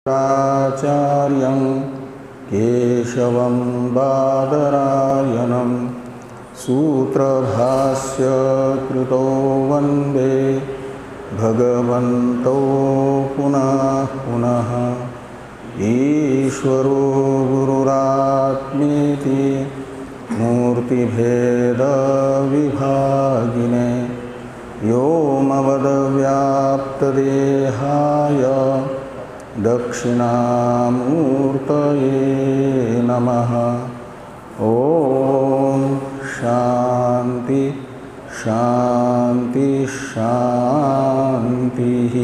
आचार्यं केशवं बादरायणं सूत्रभाष्य कृतो वन्दे भगवन्तो पुनः पुनः। ईश्वरो गुरुरात्मेति मूर्तिभेदविभागिने व्योमवद्व्याप्तदेहाय दक्षिणामूर्तये नमः। ॐ शान्ति शान्ति शान्तिः।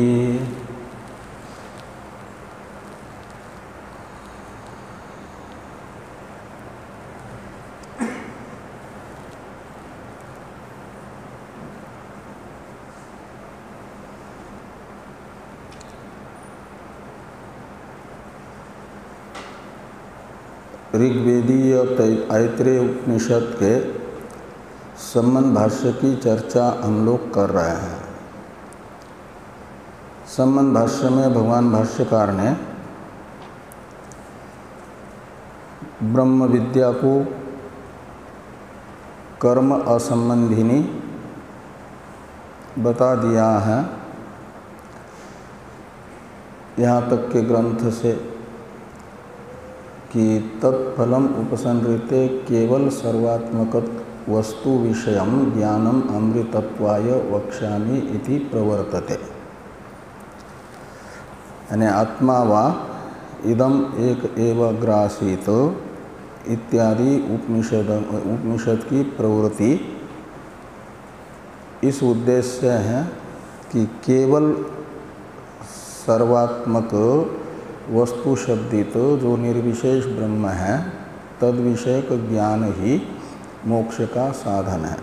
ऋग्वेदीय ऐत्रेय उपनिषद के संबंध भाष्य की चर्चा हम लोग कर रहे हैं। संबंध भाष्य में भगवान भाष्यकार ने ब्रह्म विद्या को कर्म असंबंधिनी बता दिया है। यहाँ तक के ग्रंथ से कि तत्फलम उपसंहृते केवल सर्वात्मक वस्तु विषयम ज्ञानम अमृतत्वाय वक्ष्यामि इति प्रवर्तते। यानी आत्मा वा इदम एक एव ग्रासीत इत्यादि उपनिषद की प्रवृत्ति इस उद्देश्य से है कि केवल सर्वात्मक वस्तु शब्दित जो निर्विशेष ब्रह्म है तद विषयक ज्ञान ही मोक्ष का साधन है।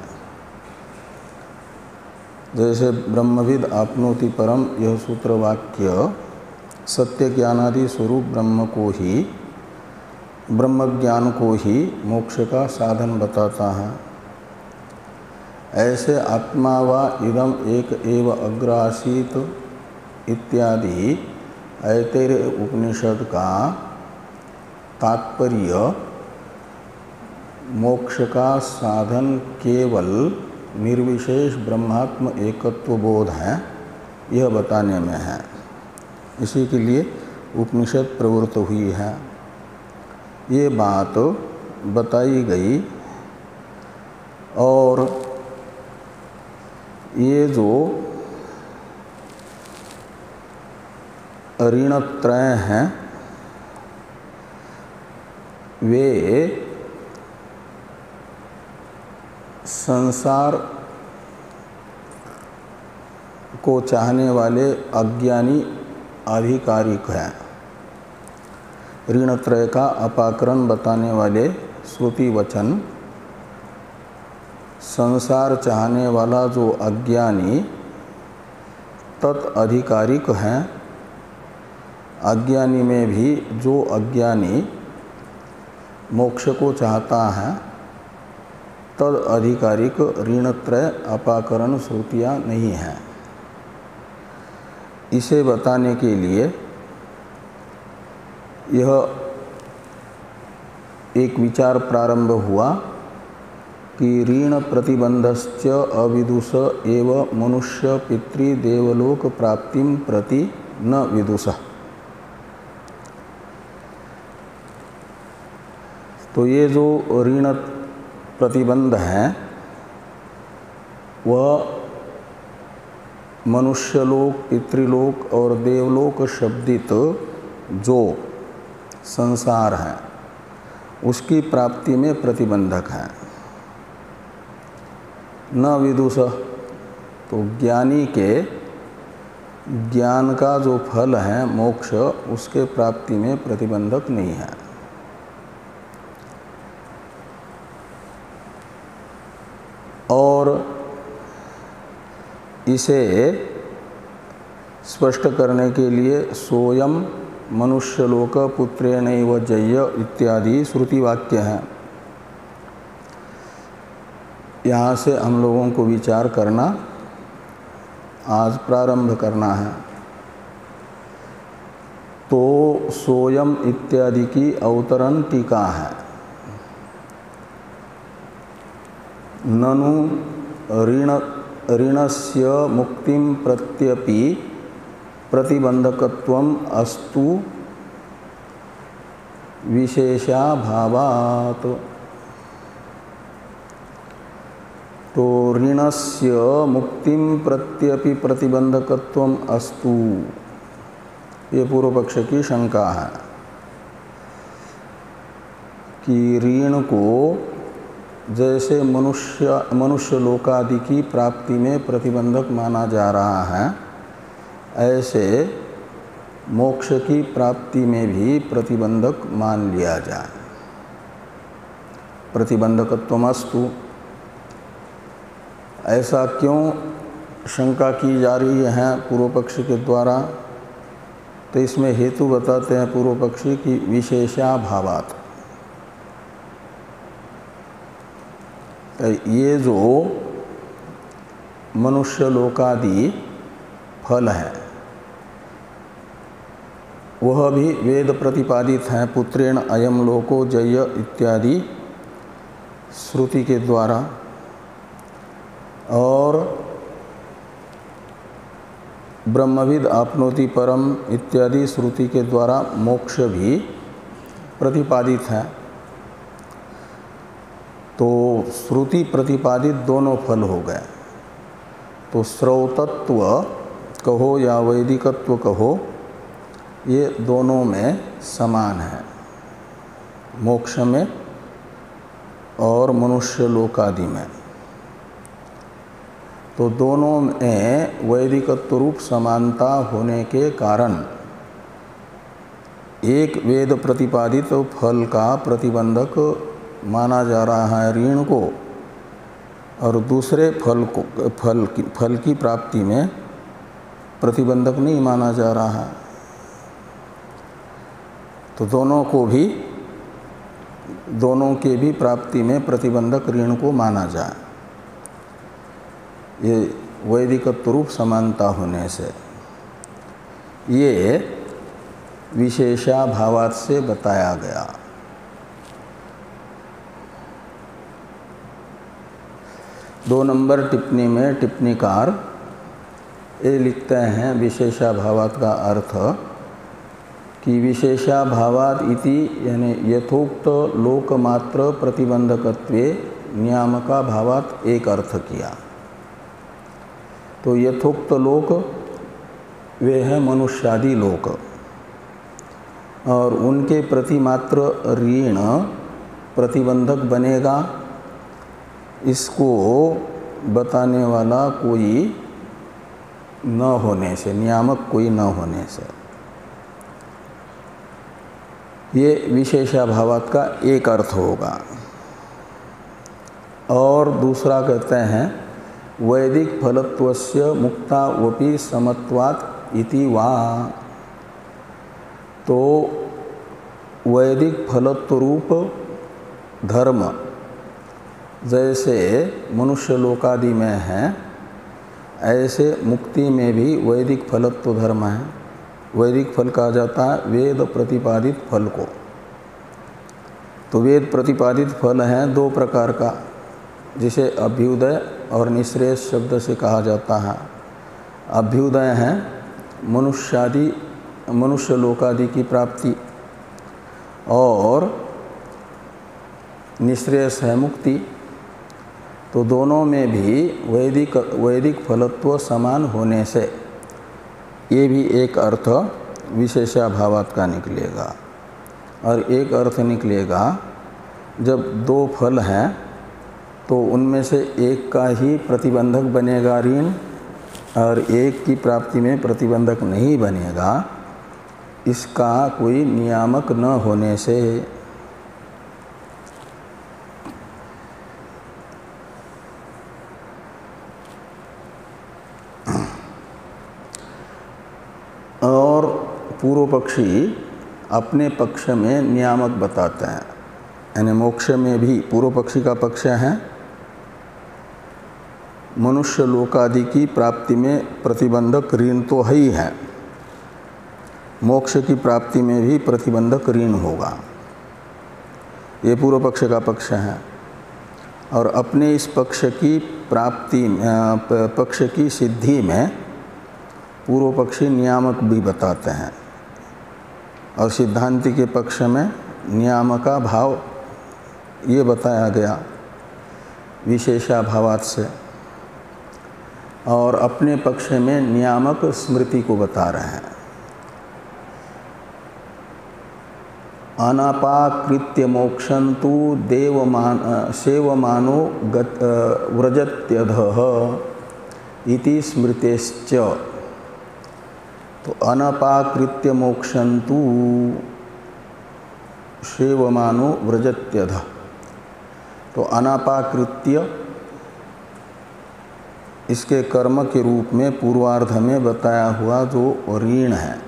जैसे ब्रह्मविद आपनोति परम यह सूत्र वाक्य सत्य ज्ञानादि स्वरूप ब्रह्म ज्ञान को ही मोक्ष का साधन बताता है। ऐसे आत्मा वा इदम एक एव अग्रासीत इत्यादि ऐतरेय उपनिषद का तात्पर्य मोक्ष का साधन केवल निर्विशेष ब्रह्मात्म एकत्व बोध है, यह बताने में है। इसी के लिए उपनिषद प्रवृत्त हुई है। ये बात बताई गई। और ये जो ऋणत्रय हैं वे संसार को चाहने वाले अज्ञानी आधिकारिक हैं। ऋणत्रय का अपाकरण बताने वाले श्रुति वचन संसार चाहने वाला जो अज्ञानी तत्अधिकारिक हैं, अज्ञानी में भी जो अज्ञानी मोक्ष को चाहता है तद अधिकारिक ऋणत्रय अपाकरण श्रुतियाँ नहीं हैं। इसे बताने के लिए यह एक विचार प्रारंभ हुआ कि ऋण प्रतिबंधश्च अविदुष एव मनुष्य पितृदेवलोक प्राप्तिम प्रति न विदुषः। तो ये जो ऋण प्रतिबंध है वह मनुष्यलोक, पितृलोक और देवलोक शब्दित जो संसार है उसकी प्राप्ति में प्रतिबंधक है। न विदुष तो ज्ञानी के ज्ञान का जो फल है मोक्ष उसके प्राप्ति में प्रतिबंधक नहीं है। और इसे स्पष्ट करने के लिए सोयम मनुष्यलोक पुत्रेणैव जय्य इत्यादि श्रुति वाक्य हैं। यहाँ से हम लोगों को विचार करना आज प्रारंभ करना है। तो सोयम इत्यादि की अवतरण टीका है। ननु ऋणस्य मुक्तिं प्रत्यपि प्रतिबंधकत्वम अस्तु विशेषाभावात्। तो ऋणस्य मुक्तिं प्रत्यपि प्रतिबंधकत्वम अस्तु, ये पूर्व पक्ष की शंका है कि ऋण को जैसे मनुष्य लोकादि की प्राप्ति में प्रतिबंधक माना जा रहा है, ऐसे मोक्ष की प्राप्ति में भी प्रतिबंधक मान लिया जाए। प्रतिबंधकत्वमस्तु, ऐसा क्यों शंका की जा रही है पूर्व पक्ष के द्वारा? तो इसमें हेतु बताते हैं पूर्व पक्षी की विशेषाभावात्। ये जो मनुष्य लोकादि फल है वह भी वेद प्रतिपादित हैं। पुत्रेण अयम लोको जय इत्यादि श्रुति के द्वारा, और ब्रह्मविद आपनोति परम इत्यादि श्रुति के द्वारा मोक्ष भी प्रतिपादित है। तो श्रुति प्रतिपादित दोनों फल हो गए। तो श्रौतत्व कहो या वैदिकत्व कहो, ये दोनों में समान है, मोक्ष में और मनुष्य लोकादि में। तो दोनों में वैदिकत्व रूप समानता होने के कारण एक वेद प्रतिपादित फल का प्रतिबंधक माना जा रहा है ऋण को, और दूसरे फल की प्राप्ति में प्रतिबंधक नहीं माना जा रहा है। तो दोनों के भी प्राप्ति में प्रतिबंधक ऋण को माना जाए, ये वैदिकत्व रूप समानता होने से। ये विशेषाभावात् से बताया गया। दो नंबर टिप्पणी में टिप्पणीकार ये लिखते हैं विशेषाभावात् का अर्थ कि विशेषाभावात् इति यानी यथोक्त लोकमात्र प्रतिबंधकत्वे नियामकाभावात् एक अर्थ किया। तो यथोक्त लोक वे हैं मनुष्यादि लोक, और उनके प्रति मात्र ऋण प्रतिबंधक बनेगा, इसको बताने वाला कोई न होने से, नियामक कोई न होने से, ये विशेषाभावात् का एक अर्थ होगा। और दूसरा कहते हैं वैदिक फलत्वस्य मुक्तावपि समत्वात् इति वा। तो वैदिक फलत्व रूप धर्म जैसे मनुष्य लोकादि में है, ऐसे मुक्ति में भी वैदिक फलत्व धर्म है। वैदिक फल कहा जाता है वेद प्रतिपादित फल को। तो वेद प्रतिपादित फल है दो प्रकार का, जिसे अभ्युदय और निःश्रेयस शब्द से कहा जाता है। अभ्युदय है मनुष्य लोकादि की प्राप्ति, और निःश्रेयस है मुक्ति। तो दोनों में भी वैदिक फलत्व समान होने से ये भी एक अर्थ विशेषाभावात् का निकलेगा। और एक अर्थ निकलेगा जब दो फल हैं तो उनमें से एक का ही प्रतिबंधक बनेगा ऋण, और एक की प्राप्ति में प्रतिबंधक नहीं बनेगा, इसका कोई नियामक न होने से। और पूर्व पक्षी अपने पक्ष में नियामक बताते हैं, यानी मोक्ष में भी पूर्व पक्षी का पक्ष है मनुष्य लोकादि की प्राप्ति में प्रतिबंधक ऋण तो है ही है, मोक्ष की प्राप्ति में भी प्रतिबंधक ऋण होगा। ये पूर्व पक्ष का पक्ष है। और अपने इस पक्ष की प्राप्ति पक्ष की सिद्धि में पूर्व पक्षी नियामक भी बताते हैं, और सिद्धांति के पक्ष में नियामका भाव ये बताया गया विशेषाभावात से, और अपने पक्ष में नियामक स्मृति को बता रहे हैं। अनापाकृत्य मोक्षन्तु सेवमानो व्रजत्यधः इति स्मृतेश्च। तो अनापाकृत्य मोक्षन्तु सेवमानो व्रजत्यधः, तो अनापाकृत्य इसके कर्म के रूप में पूर्वार्ध में बताया हुआ जो ऋण है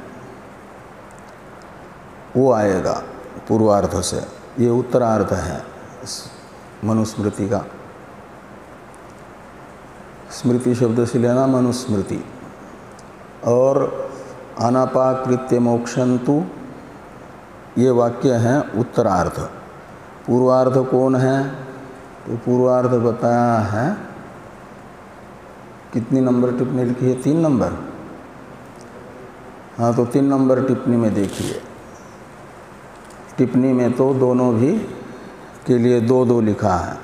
वो आएगा पूर्वार्ध से। ये उत्तरार्ध है मनुस्मृति का। स्मृति शब्द से लेना मनुस्मृति। और अनापाकृत्य मोक्षन्तु ये वाक्य हैं उत्तरार्ध। पूर्वार्ध कौन है? तो पूर्वार्ध बताया है, कितनी नंबर टिप्पणी लिखी है? 3 नंबर। हाँ, तो 3 नंबर टिप्पणी में देखिए। टिप्पणी में तो दोनों भी के लिए 2-2 लिखा है।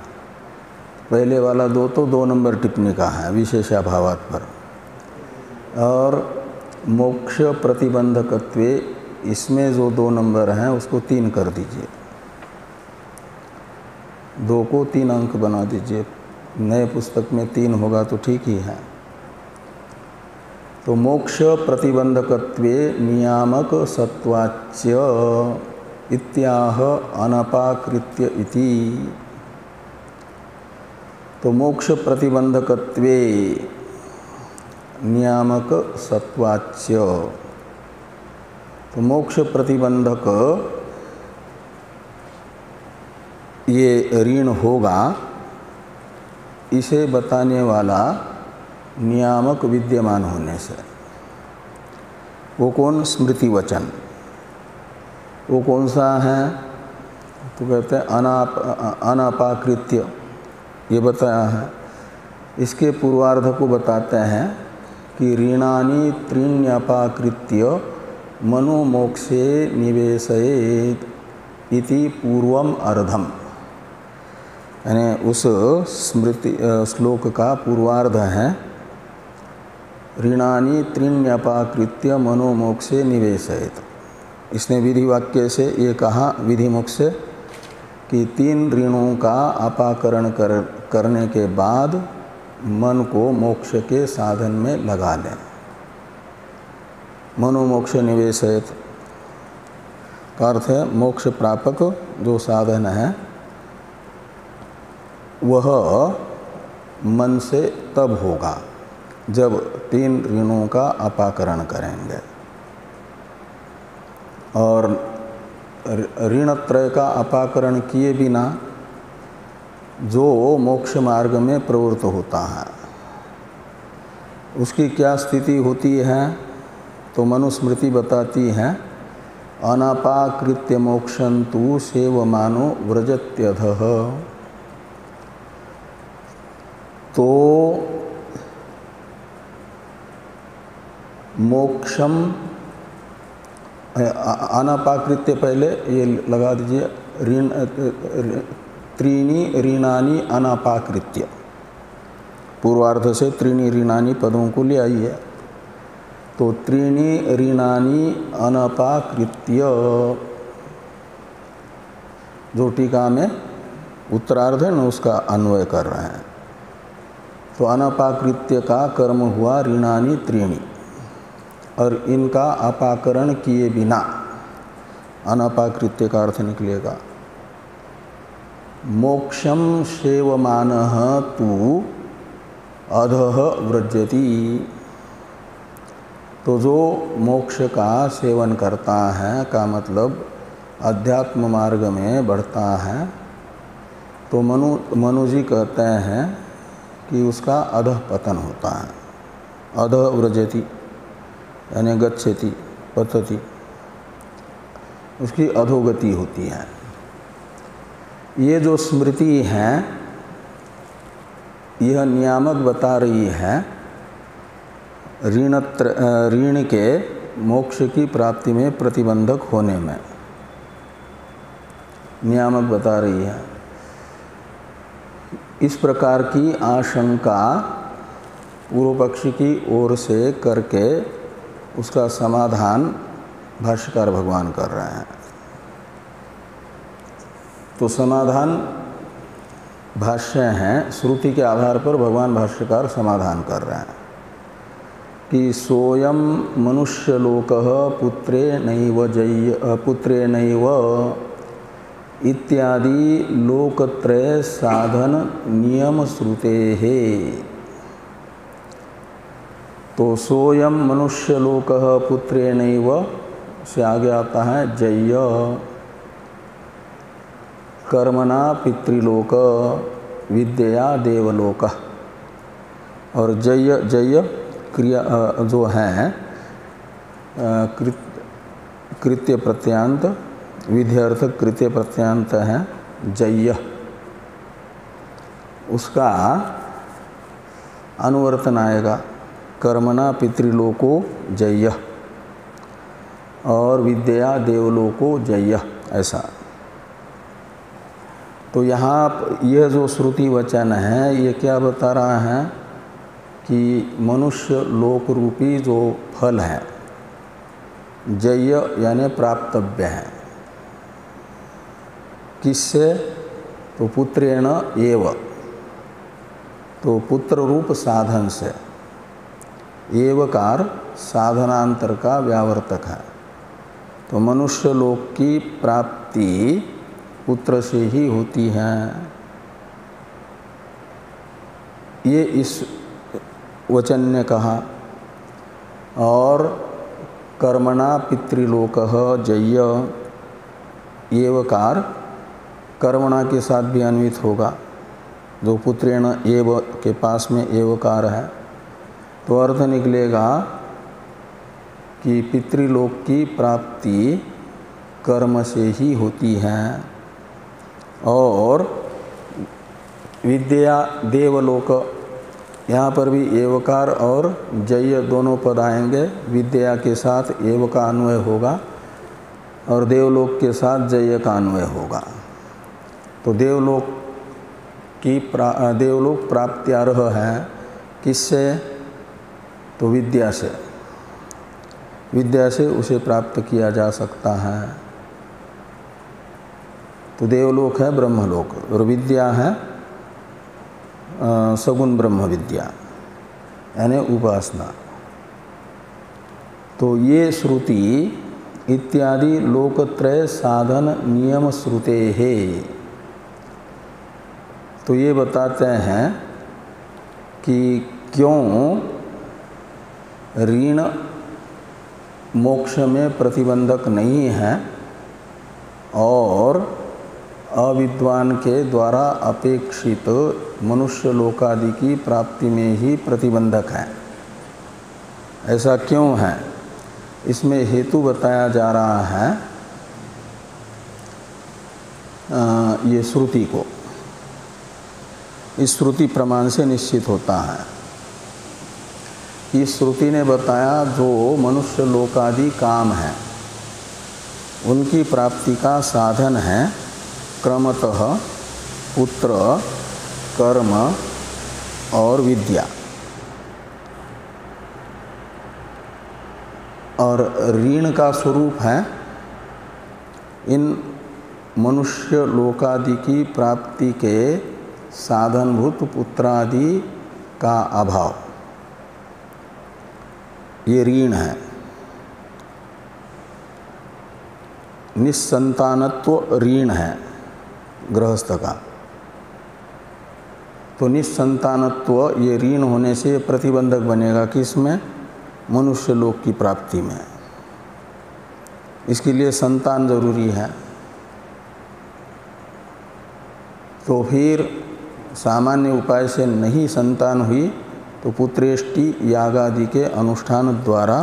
पहले वाला 2 तो 2 नंबर टिप्पणी का है विशेषाभावात पर। और मोक्ष प्रतिबंधकत्वे इसमें जो 2 नंबर हैं उसको 3 कर दीजिए। 2 को 3 अंक बना दीजिए। नए पुस्तक में 3 होगा तो ठीक ही है। तो मोक्ष प्रतिबंधकत्वे नियामक सत्वाच्य इत्याह अनापाकृत्य इति। तो मोक्ष प्रतिबंधकत्वे नियामक सत्वाच्य, तो मोक्ष प्रतिबंधक ये ऋण होगा, इसे बताने वाला नियामक विद्यमान होने से। वो कौन? स्मृति वचन। वो कौन सा है? तो कहते हैं अनापाकृत्य, ये बताया है। इसके पूर्वार्ध को बताते हैं कि ऋणानि त्रीण्यपाकृत्य मनोमोक्षे निवेशयेत् इति पूर्वम अर्धम। यानी उस स्मृति श्लोक का पूर्वार्ध है ऋणानि त्रीण्यपाकृत्य मनोमोक्षे निवेशयेत्। इसने विधि वाक्य से ये कहा विधि मुख से कि 3 ऋणों का अपाकरण करने के बाद मन को मोक्ष के साधन में लगा लें। मनोमोक्ष निवेशयेत् का अर्थ है मोक्ष प्रापक जो साधन है वह मन से तब होगा जब 3 ऋणों का अपाकरण करेंगे। और ऋणत्रय का अपाकरण किए बिना जो मोक्ष मार्ग में प्रवृत्त होता है उसकी क्या स्थिति होती है? तो मनुस्मृति बताती है अनापाकृत्य मोक्षन्तु सेवमानो व्रजत्यधः। तो मोक्षम अनापाकृत्य पहले ये लगा दीजिए ऋण त्रीणि ऋणानि अनापाकृत्य। पूर्वार्ध से त्रीणि ऋणानि पदों को ले आइए। तो त्रीणि ऋणानि अनापाकृत्य जो टीका में उत्तरार्ध है ना उसका अन्वय कर रहे हैं। तो अनापाकृत्य का कर्म हुआ ऋणानि त्रीणि, और इनका अपाकरण किए बिना अनापाकृत्य का अर्थ निकलेगा मोक्षम सेवमानः तु अधः व्रजति। तो जो मोक्ष का सेवन करता है का मतलब अध्यात्म मार्ग में बढ़ता है, तो मनुजी कहते हैं कि उसका अधः पतन होता है। अधः व्रजति यानी गच्छति पतति उसकी अधोगति होती है। ये जो स्मृति है यह नियामक बता रही है ऋण के मोक्ष की प्राप्ति में प्रतिबंधक होने में, नियामक बता रही है। इस प्रकार की आशंका पूर्व पक्षी की ओर से करके उसका समाधान भाष्यकार भगवान कर रहे हैं। तो समाधान भाष्य हैं, श्रुति के आधार पर भगवान भाष्यकार समाधान कर रहे हैं कि सोयम मनुष्यलोकः पुत्रेणैव इत्यादि लोकत्रय साधन नियम श्रुतेः। तो सोयम मनुष्यलोकः पुत्रेणैव से आगे आता है जय्य, कर्मणा पितृलोक विद्या देवलोक। और जय्य जय्य क्रिया जो है कृत्य प्रत्यांत, विध्यर्थ कृत्य प्रत्यांत है जय्य, उसका अनुवर्तन आएगा कर्मणा पितृलोको जय्य और विद्या देवलोको जय्य, ऐसा। तो यहाँ यह जो श्रुति वचन है ये क्या बता रहा है कि मनुष्य लोक रूपी जो फल है जय्य यानी प्राप्तव्य है, किससे? तो पुत्रेण एव, तो पुत्र रूप साधन से। एवकार साधनांतर का व्यावर्तक है। तो मनुष्य लोक की प्राप्ति पुत्र से ही होती है। ये इस वचन ने कहा। और कर्मणा पितृलोकः जय्य, एवकार कर्मणा के साथ भी अन्वित होगा, जो पुत्रेण एव के पास में एवकार है। तो अर्थ निकलेगा कि पितृलोक की प्राप्ति कर्म से ही होती है। और विद्या देवलोक, यहाँ पर भी एवकार और जय्य दोनों पद आएंगे। विद्या के साथ एव का अन्वय होगा और देवलोक के साथ जय्य का अन्वय होगा। तो देवलोक प्राप्त्यार्ह है किससे? तो विद्या से, विद्या से उसे प्राप्त किया जा सकता है। तो देवलोक है ब्रह्मलोक और विद्या है सगुण ब्रह्म विद्या यानी उपासना। तो ये श्रुति इत्यादि लोकत्रय साधन नियम श्रुते है। तो ये बताते हैं कि क्यों ऋण मोक्ष में प्रतिबंधक नहीं है और अविद्वान के द्वारा अपेक्षित मनुष्य लोकादि की प्राप्ति में ही प्रतिबंधक है। ऐसा क्यों है? इसमें हेतु बताया जा रहा है ये श्रुति को। इस श्रुति प्रमाण से निश्चित होता है। इस श्रुति ने बताया जो मनुष्य लोकादि काम है उनकी प्राप्ति का साधन है क्रमतः पुत्र, कर्म और विद्या। और ऋण का स्वरूप है इन मनुष्य लोकादि की प्राप्ति के साधनभूत पुत्रादि का अभाव, ये ऋण है। निस्संतानत्व ऋण है गृहस्थ का। तो निस्संतानत्व ये ऋण होने से प्रतिबंधक बनेगा किसमें? मनुष्य लोक की प्राप्ति में। इसके लिए संतान जरूरी है। तो फिर सामान्य उपाय से नहीं संतान हुई तो पुत्रेष्टि यागादि के अनुष्ठान द्वारा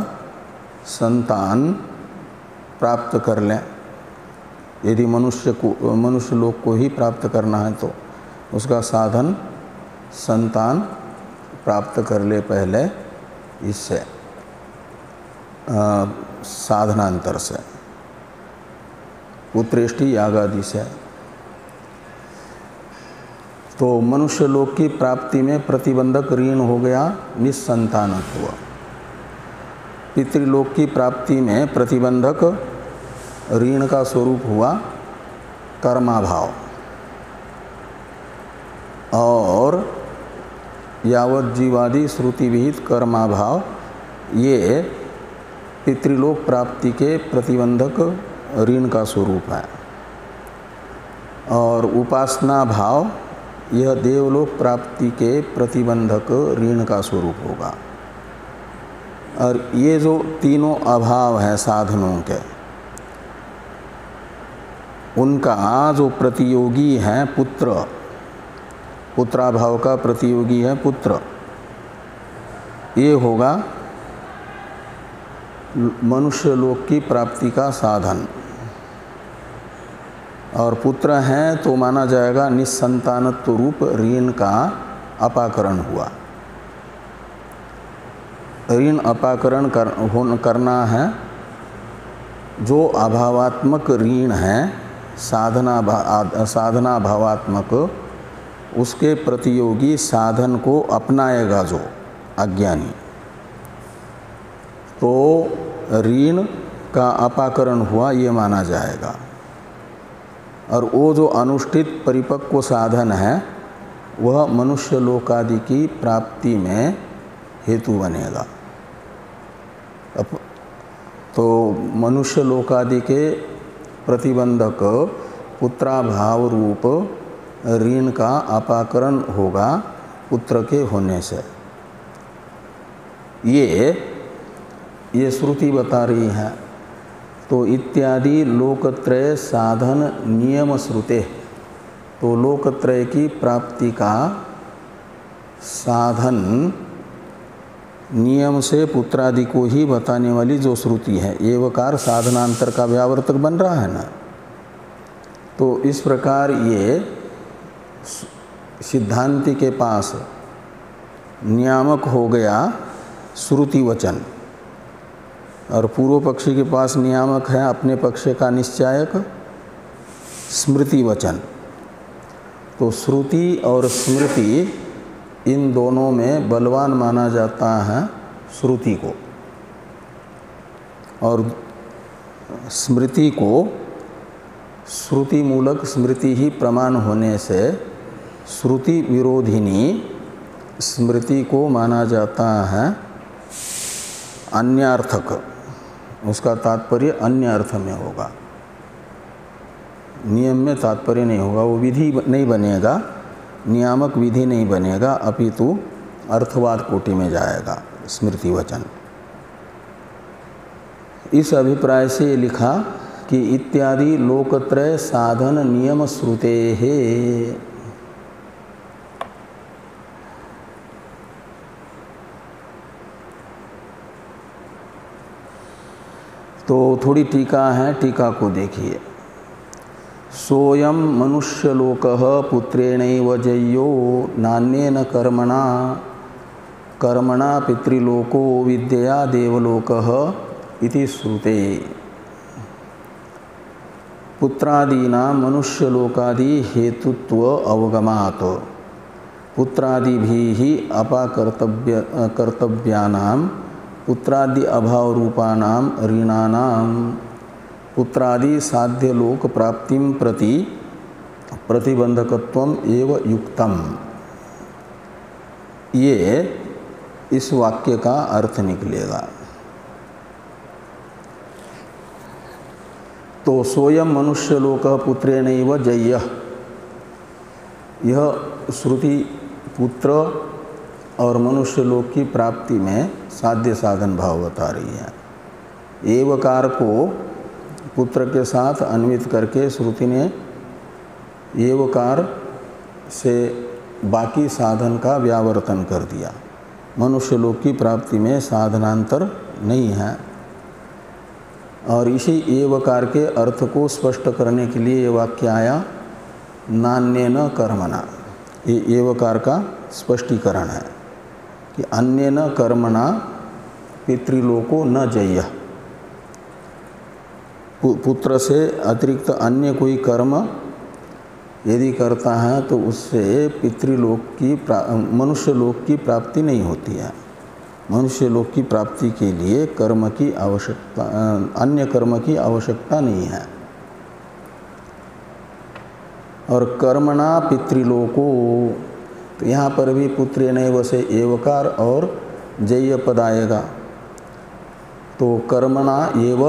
संतान प्राप्त कर लें। यदि मनुष्य लोक को ही प्राप्त करना है तो उसका साधन संतान प्राप्त कर ले पहले इससे साधनांतर से, पुत्रेष्टि यागादि से। तो मनुष्य लोक की प्राप्ति में प्रतिबंधक ऋण हो गया निस्संतानत्व। पितृलोक की प्राप्ति में प्रतिबंधक ऋण का स्वरूप हुआ कर्माभाव, और यावत जीवादि श्रुति विहित कर्माभाव ये पितृलोक प्राप्ति के प्रतिबंधक ऋण का स्वरूप है। और उपासना भाव यह देवलोक प्राप्ति के प्रतिबंधक ऋण का स्वरूप होगा। और ये जो तीनों अभाव हैं साधनों के, उनका जो प्रतियोगी है पुत्र, पुत्राभाव का प्रतियोगी है पुत्र, ये होगा मनुष्य लोक की प्राप्ति का साधन। और पुत्र हैं तो माना जाएगा निस्संतानत्व रूप ऋण का अपाकरण हुआ। ऋण अपाकरण करना है जो अभावात्मक ऋण है, साधना भावात्मक, उसके प्रतियोगी साधन को अपनाएगा जो अज्ञानी, तो ऋण का अपाकरण हुआ ये माना जाएगा। और वो जो अनुष्ठित परिपक्व साधन है वह मनुष्य लोकादि की प्राप्ति में हेतु बनेगा। तो मनुष्य लोकादि के प्रतिबंधक पुत्राभाव रूप ऋण का अपाकरण होगा पुत्र के होने से। ये श्रुति बता रही है। तो इत्यादि लोकत्रय साधन नियम श्रुते, तो लोकत्रय की प्राप्ति का साधन नियम से पुत्रादि को ही बताने वाली जो श्रुति है, एवकार साधनांतर का व्यावर्तक बन रहा है ना। तो इस प्रकार ये सिद्धांति के पास नियामक हो गया श्रुति वचन, और पूर्व पक्षी के पास नियामक है अपने पक्ष का निश्चायक स्मृति वचन। तो श्रुति और स्मृति इन दोनों में बलवान माना जाता है श्रुति को, और स्मृति को श्रुति मूलक स्मृति ही प्रमाण होने से श्रुति विरोधिनी स्मृति को माना जाता है अन्यार्थक। उसका तात्पर्य अन्य अर्थ में होगा, नियम में तात्पर्य नहीं होगा, वो विधि नहीं बनेगा, नियामक विधि नहीं बनेगा, अपितु अर्थवाद कोटि में जाएगा स्मृति वचन। इस अभिप्राय से लिखा कि इत्यादि लोकत्रय साधन नियम श्रुते है। तो थोड़ी टीका है, टीका को देखिए। सोयम मनुष्यलोकः पुत्रेणैव जय्यो नान्येन कर्मणा कर्मणा पितृलोको विद्यया देवलोकः इति श्रुते। पुत्रादीना मनुष्यलोकादि हेतुत्व अवगमात् पुत्रादिभिः अपाकर्तव्यानां पुत्रादि अभाव रूपानां ऋणानां पुत्रादि साध्य लोक प्राप्तिं प्रति प्रतिबंधकत्वम एव युक्तम। ये इस वाक्य का अर्थ निकलेगा। तो सोयम मनुष्यलोक पुत्रेणैव जय्यः, यह श्रुति पुत्र और मनुष्यलोक की प्राप्ति में साध्य साधन भाव बता रही है। एवकार को पुत्र के साथ अन्वित करके श्रुति ने एवकार से बाकी साधन का व्यावर्तन कर दिया। मनुष्य लोक की प्राप्ति में साधनांतर नहीं है। और इसी एवकार के अर्थ को स्पष्ट करने के लिए ये वाक्य आया नान्येन कर्मणा। ये एवकार का स्पष्टीकरण है कि अन्येन कर्मणा पितृलोको न जय्य। पुत्र से अतिरिक्त अन्य कोई कर्म यदि करता है तो उससे पितृलोक की मनुष्य लोक की प्राप्ति नहीं होती है। मनुष्य लोक की प्राप्ति के लिए कर्म की आवश्यकता, अन्य कर्म की आवश्यकता नहीं है। और कर्मणा पितृलोको, तो यहाँ पर भी पुत्र नैव से एवकार और जय्य पद आएगा। तो कर्मणा एव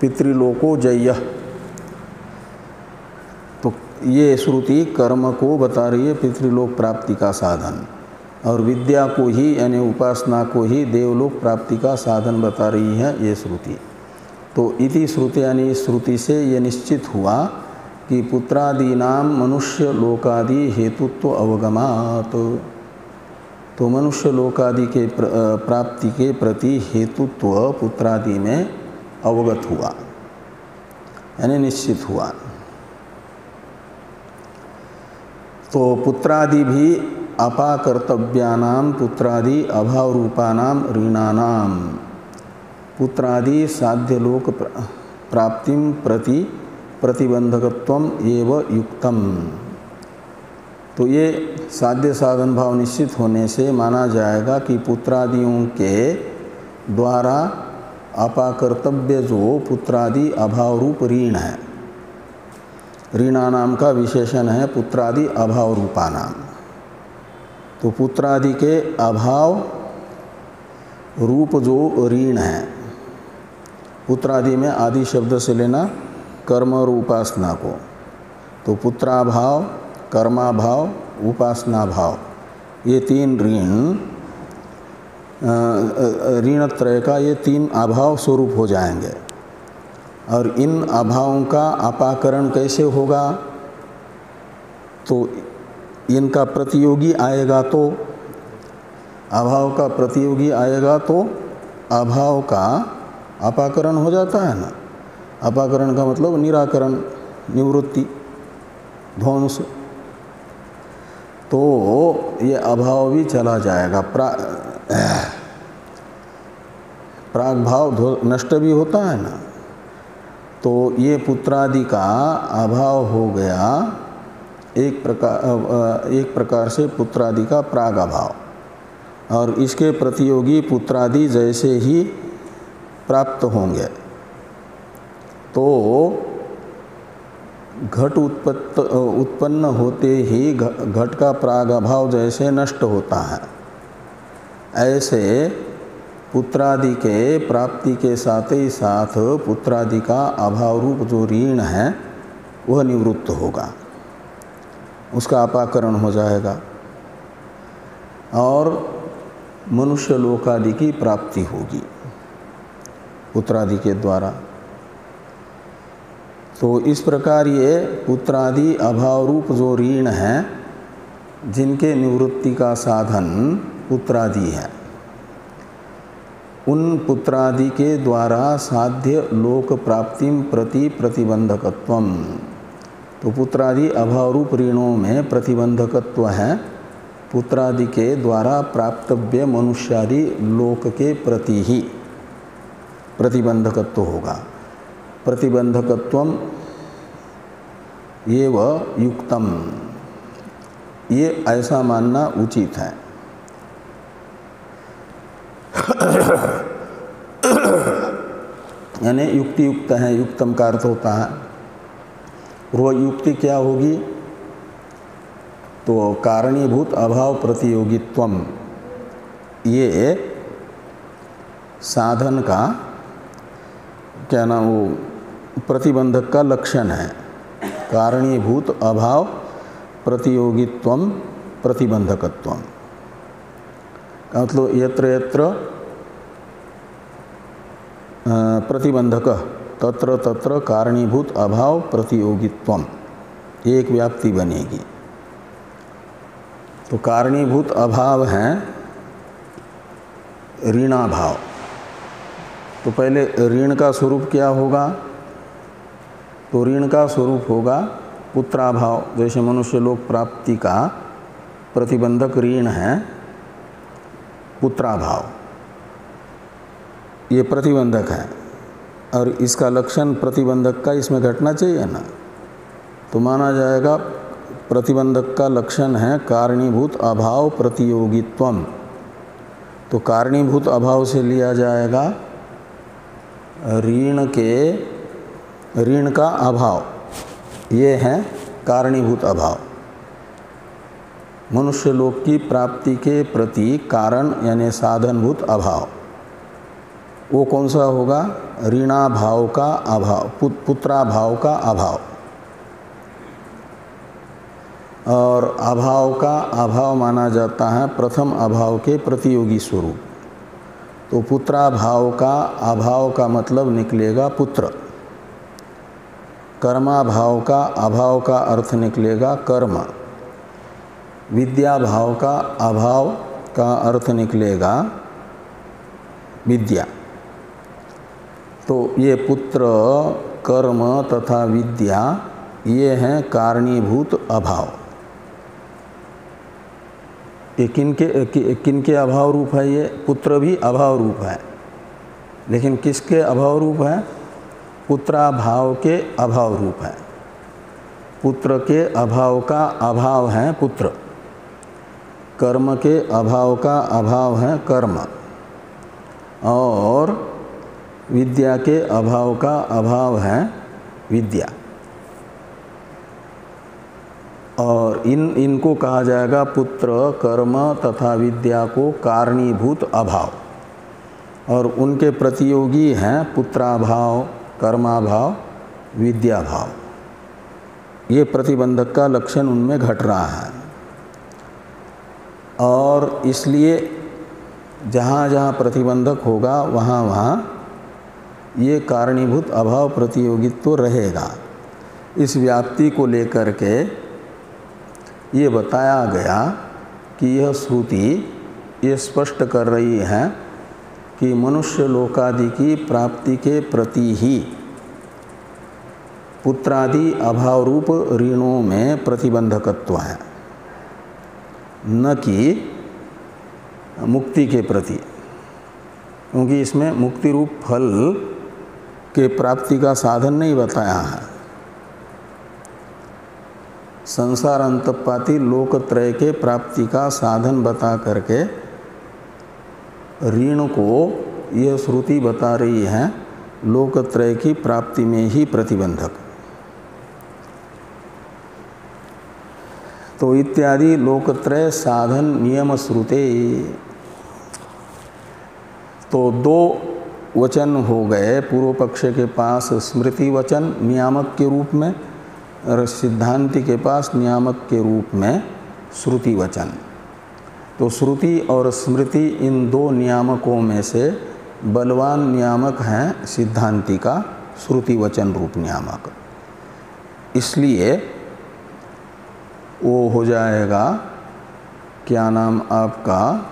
पितृलोको जय्य, तो ये श्रुति कर्म को बता रही है पितृलोक प्राप्ति का साधन, और विद्या को ही यानी उपासना को ही देवलोक प्राप्ति का साधन बता रही है ये श्रुति। तो इति श्रुति यानी इस श्रुति से ये निश्चित हुआ कि पुत्रादीनाम मनुष्य लोकादि हेतुत्व अवगमात्, तो मनुष्य लोकादि के प्राप्ति के प्रति हेतुत्व पुत्रादि में अवगत हुआ यानी निश्चित हुआ। तो पुत्रादि भी अपाकर्तव्यानाम पुत्रादि अभाव रूपानाम ऋणानाम, पुत्रादि साध्यलोक प्राप्तिम प्रति प्रतिबंधकत्वम एव युक्तम। तो ये साध्य साधन भाव निश्चित होने से माना जाएगा कि पुत्रादियों के द्वारा अपाकर्तव्य जो पुत्रादि अभाव रूप ऋण है, ऋणानाम का विशेषण है पुत्रादि अभाव रूपानाम। तो पुत्रादि के अभाव रूप जो ऋण है, पुत्रादि में आदि शब्द से लेना कर्म और उपासना को, तो पुत्राभाव, कर्माभाव, उपासना भाव, ये तीन ऋण ऋणत्रय का ये तीन अभाव स्वरूप हो जाएंगे। और इन अभावों का अपाकरण कैसे होगा? तो इनका प्रतियोगी आएगा, तो अभाव का प्रतियोगी आएगा तो अभाव का अपाकरण हो जाता है ना। अपाकरण का मतलब निराकरण, निवृत्ति, ध्वंस। तो ये अभाव भी चला जाएगा, प्राग भाव नष्ट भी होता है ना। तो ये पुत्रादि का अभाव हो गया एक प्रकार से पुत्रादि का प्राग अभाव, और इसके प्रतियोगी पुत्रादि जैसे ही प्राप्त होंगे तो घट उत्पन्न होते ही घट का प्राग अभाव जैसे नष्ट होता है, ऐसे पुत्रादि के प्राप्ति के साथ ही साथ पुत्रादि का अभाव रूप जो ऋण है वह निवृत्त होगा, उसका अपाकरण हो जाएगा और मनुष्य लोकादि की प्राप्ति होगी पुत्रादि के द्वारा। तो इस प्रकार ये पुत्रादि अभाव रूप जो ऋण है, जिनके निवृत्ति का साधन पुत्रादि है, उन पुत्रादि के द्वारा साध्य लोक प्राप्तिम प्रति प्रतिबंधकत्वम। तो पुत्रादि अभाव रूप ऋणों में प्रतिबंधकत्व है, पुत्रादि के द्वारा प्राप्तव्य मनुष्यादि लोक के प्रति ही प्रतिबंधकत्व होगा। प्रतिबंधकत्वम एव युक्तम, ये ऐसा मानना उचित है। यानी युक्ति युक्त है, युक्तम का अर्थ होता है। वह युक्ति क्या होगी? तो कारणीभूत अभाव प्रतियोगित्वम, ये साधन का क्या नाम, वो प्रतिबंधक का लक्षण है। कारणीभूत अभाव प्रतियोगित्वम प्रतिबंधकत्वम का मतलब यत्र यत्र प्रतिबंधक तत्र तत्र कारणीभूत अभाव प्रतियोगित्वम, एक व्याप्ति बनेगी। तो कारणीभूत अभाव है ऋणाभाव, तो पहले ऋण का स्वरूप क्या होगा? तो ऋण का स्वरूप होगा पुत्राभाव। जैसे मनुष्य लोक प्राप्ति का प्रतिबंधक ऋण है पुत्राभाव, ये प्रतिबंधक है और इसका लक्षण प्रतिबंधक का इसमें घटना चाहिए ना, तो माना जाएगा प्रतिबंधक का लक्षण है कारणीभूत अभाव प्रतियोगित्वम। तो कारणीभूत अभाव से लिया जाएगा ऋण का अभाव, ये है कारणीभूत अभाव। मनुष्य लोक की प्राप्ति के प्रति कारण यानी साधनभूत अभाव, वो कौन सा होगा? ऋणाभाव का अभाव, पुत्राभाव का अभाव। और अभाव का अभाव माना जाता है प्रथम अभाव के प्रतियोगी स्वरूप। तो पुत्राभाव का अभाव का मतलब निकलेगा पुत्र। कर्माभाव का अभाव का अर्थ निकलेगा कर्म। विद्याभाव का अभाव का अर्थ निकलेगा विद्या। तो ये पुत्र, कर्म तथा विद्या ये हैं कारणीभूत अभाव। ये किनके अभाव रूप है? ये पुत्र भी अभाव रूप है, लेकिन किसके अभाव रूप है? पुत्राभाव के अभाव रूप है। पुत्र के अभाव का अभाव है पुत्र, कर्म के अभाव का अभाव है कर्म, और विद्या के अभाव का अभाव है विद्या। और इनको कहा जाएगा पुत्र, कर्म तथा विद्या को कारणीभूत अभाव, और उनके प्रतियोगी हैं पुत्राभाव, कर्माभाव, विद्याभाव। ये प्रतिबंधक का लक्षण उनमें घट रहा है। और इसलिए जहाँ जहाँ प्रतिबंधक होगा वहाँ वहाँ ये कारणीभूत अभाव प्रतियोगित्व रहेगा। इस व्याप्ति को लेकर के ये बताया गया कि यह श्रुति ये स्पष्ट कर रही है कि मनुष्य लोकादि की प्राप्ति के प्रति ही पुत्रादि अभाव रूप ऋणों में प्रतिबंधकत्व है, न कि मुक्ति के प्रति, क्योंकि इसमें मुक्ति रूप फल के प्राप्ति का साधन नहीं बताया है। संसार अंतपाती लोकत्रय के प्राप्ति का साधन बता करके ऋण को यह श्रुति बता रही है लोकत्रय की प्राप्ति में ही प्रतिबंधक। तो इत्यादि लोकत्रय साधन नियम श्रुते। तो दो वचन हो गए पूर्व पक्ष के पास, स्मृति वचन नियामक के रूप में और सिद्धांति के पास नियामक के रूप में श्रुति वचन। तो श्रुति और स्मृति इन दो नियामकों में से बलवान नियामक हैं सिद्धांति का श्रुति वचन रूप नियामक। इसलिए वो हो जाएगा क्या नाम आपका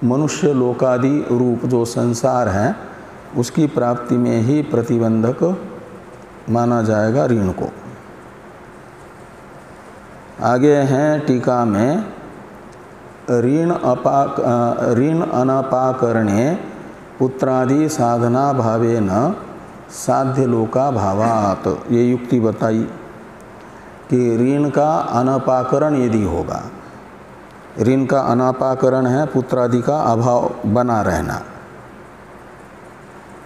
मनुष्य लोकादि रूप जो संसार है उसकी प्राप्ति में ही प्रतिबंधक माना जाएगा ऋण को। आगे हैं टीका में ऋण अनापाकरणे पुत्रादि साधना भावेन साध्य लोका भावात। ये युक्ति बताई कि ऋण का अनापाकरण यदि होगा, ऋण का अनापाकरण है पुत्रादि का अभाव बना रहना,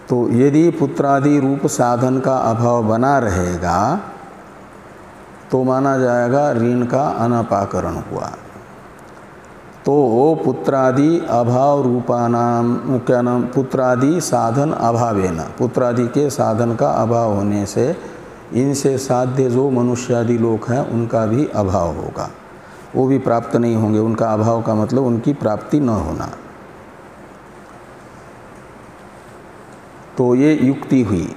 तो यदि पुत्रादि रूप साधन का अभाव बना रहेगा तो माना जाएगा ऋण का अनापाकरण हुआ। तो पुत्रादि अभाव रूपानाम क्या नाम पुत्रादि साधन अभावेन, पुत्रादि के साधन का अभाव होने से इनसे साध्य जो मनुष्यादि लोक हैं उनका भी अभाव होगा, वो भी प्राप्त नहीं होंगे। उनका अभाव का मतलब उनकी प्राप्ति न होना। तो ये युक्ति हुई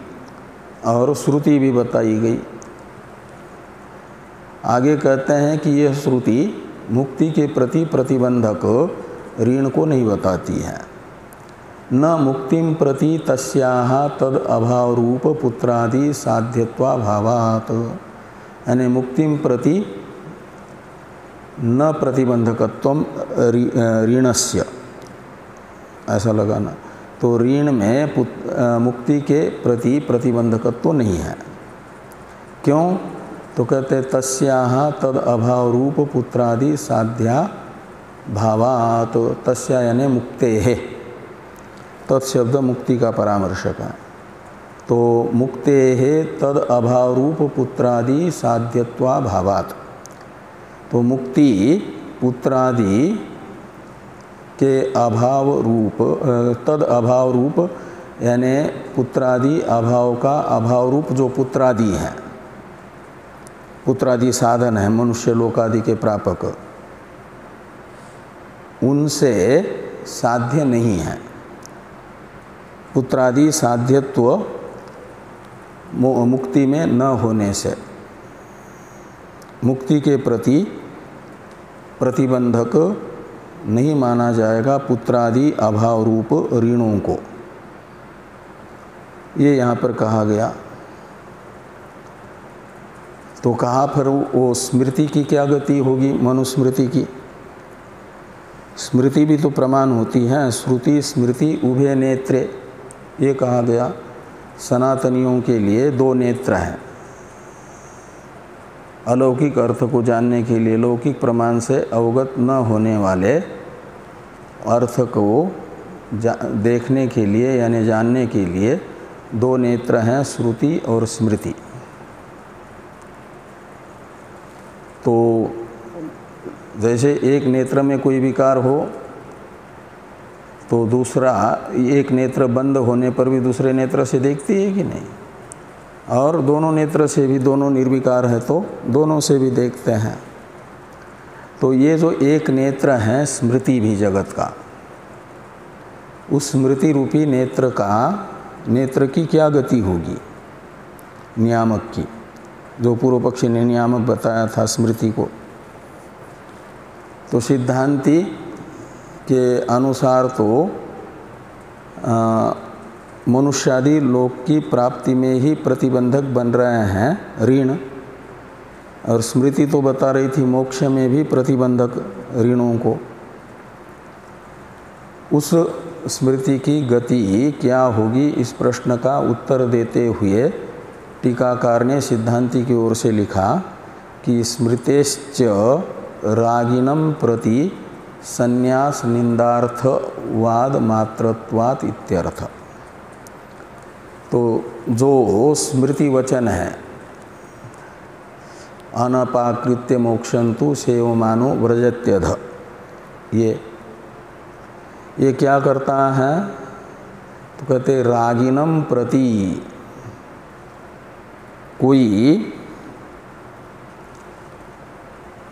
और श्रुति भी बताई गई। आगे कहते हैं कि यह श्रुति मुक्ति के प्रति प्रतिबंधक ऋण को नहीं बताती है, न मुक्तिं प्रति तस्याः तद अभाव रूप पुत्रादि साध्यत्वा भावात्, यानी मुक्तिं प्रति न प्रतिबंधकत्वम ऋणस्य, ऐसा लगाना। तो ऋण में मुक्ति के प्रति प्रतिबंधकत्व नहीं है। क्यों? तो कहते तस्याः तद अभाव रूप पुत्रादि साध्या भावात्, तस्या यानी मुक्तेः, तत्शब्द मुक्ति का परामर्शक है। तो मुक्तेः तद अभाव रूप पुत्रादि साध्यत्वा भावात्, तो मुक्ति पुत्रादि के अभाव रूप, तद अभाव रूप यानी पुत्रादि अभाव का अभाव रूप जो पुत्रादि हैं, पुत्रादि साधन है मनुष्य लोकादि के प्रापक, उनसे साध्य नहीं है। पुत्रादि साध्यत्व मुक्ति में न होने से मुक्ति के प्रति प्रतिबंधक नहीं माना जाएगा पुत्रादि अभाव रूप ऋणों को, ये यहाँ पर कहा गया। तो कहा फिर वो स्मृति की क्या गति होगी, मनुस्मृति की? स्मृति भी तो प्रमाण होती है, श्रुति स्मृति उभय नेत्रे, ये कहा गया। सनातनियों के लिए दो नेत्र हैं, अलौकिक अर्थ को जानने के लिए लौकिक प्रमाण से अवगत न होने वाले अर्थ को देखने के लिए यानी जानने के लिए दो नेत्र हैं, श्रुति और स्मृति। तो जैसे एक नेत्र में कोई विकार हो तो दूसरा, एक नेत्र बंद होने पर भी दूसरे नेत्र से देखती है कि नहीं, और दोनों नेत्र से भी, दोनों निर्विकार है तो दोनों से भी देखते हैं। तो ये जो एक नेत्र है स्मृति भी जगत का, उस स्मृति रूपी नेत्र का, नेत्र की क्या गति होगी नियामक की, जो पूर्व पक्षी ने नियामक बताया था स्मृति को। तो सिद्धांति के अनुसार तो मनुष्यादि लोक की प्राप्ति में ही प्रतिबंधक बन रहे हैं ऋण, और स्मृति तो बता रही थी मोक्ष में भी प्रतिबंधक ऋणों को। उस स्मृति की गति क्या होगी, इस प्रश्न का उत्तर देते हुए टीकाकार ने सिद्धांति की ओर से लिखा कि स्मृतेश्च रागिनम प्रति संन्यास निंदार्थवाद मात्रत्वात् इत्यर्थ। तो जो स्मृति वचन है अनपाकृत्य मोक्षन्तु सेवमानो व्रजत्यध, ये क्या करता है? तो कहते रागिनम प्रति, कोई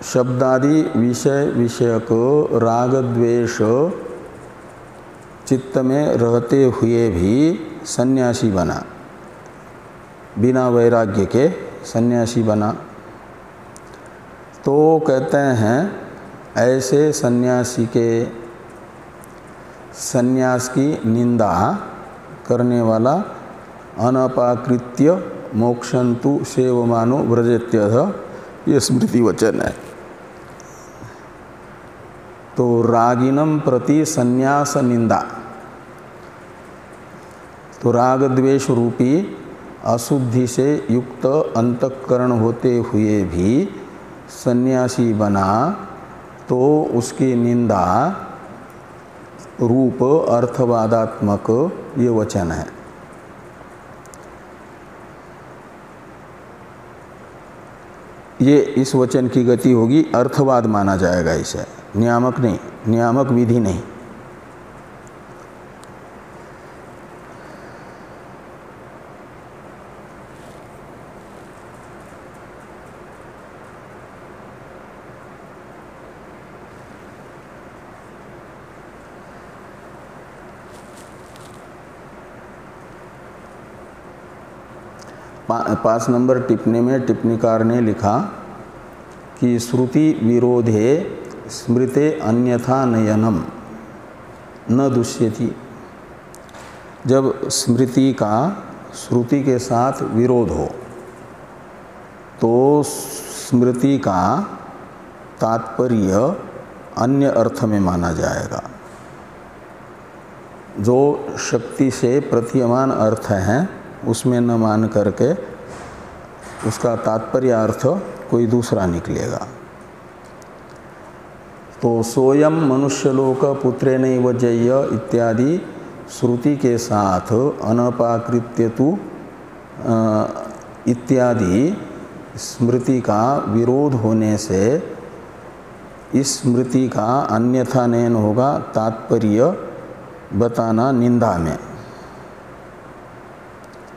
शब्दादि विषय विषयक राग द्वेष चित्त में रहते हुए भी सन्यासी बना, बिना वैराग्य के सन्यासी बना, तो कहते हैं ऐसे सन्यासी के सन्यास की निंदा करने वाला अनपाकृत्य मोक्षन्तु सेवमानो व्रजत्यध, ये स्मृति वचन है। तो रागिनम प्रति संन्यास निंदा, तो राग द्वेष रूपी अशुद्धि से युक्त अंतःकरण होते हुए भी सन्यासी बना, तो उसकी निंदा रूप अर्थवादात्मक ये वचन है। ये इस वचन की गति होगी, अर्थवाद माना जाएगा इसे, नियामक नहीं, नियामक विधि नहीं। पाँच नंबर टिप्पणी में टिप्पणीकार ने लिखा कि श्रुति विरोधे स्मृते अन्यथा नयनम न दुष्यति, जब स्मृति का श्रुति के साथ विरोध हो तो स्मृति का तात्पर्य अन्य अर्थ में माना जाएगा। जो शक्ति से प्रतीयमान अर्थ है उसमें न मान करके उसका तात्पर्य अर्थ कोई दूसरा निकलेगा। तो सोयम मनुष्यलोक पुत्रेणैव जय्य इत्यादि श्रुति के साथ अनपाकृत्य तु इत्यादि स्मृति का विरोध होने से इस स्मृति का अन्यथा नयन होगा तात्पर्य बताना निंदा में।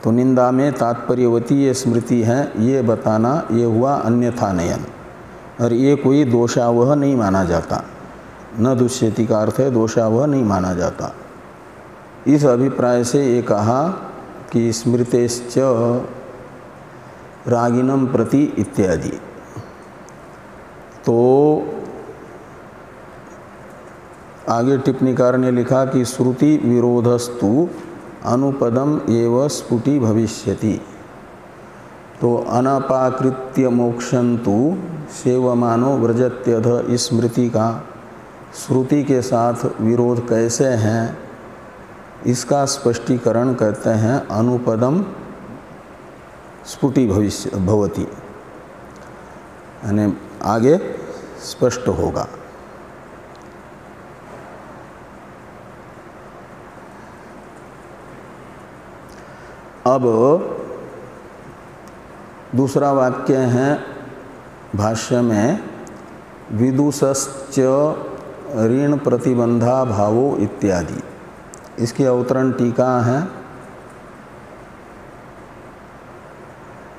तो निंदा में तात्पर्यवती ये स्मृति है ये बताना, ये हुआ अन्यथा नयन, और ये कोई दोषावह नहीं माना जाता। न दुष्यति का अर्थ है दोषावह नहीं माना जाता। इस अभिप्राय से ये कहा कि स्मृतेश्च रागिनम प्रति इत्यादि। तो आगे टिप्पणीकार ने लिखा कि श्रुति विरोधस्तु अनुपदम एव स्फुटी भविष्यति। तो अनापाकृत्य मोक्षंतु सेवमानो व्रजत्यध स्मृति का श्रुति के साथ विरोध कैसे है इसका स्पष्टीकरण कहते हैं अनुपदम स्फुटी भवति, यानी आगे स्पष्ट होगा। अब दूसरा वाक्य है भाष्य में विदुषश्च ऋण प्रतिबंधा भावो इत्यादि। इसकी अवतरण टीका है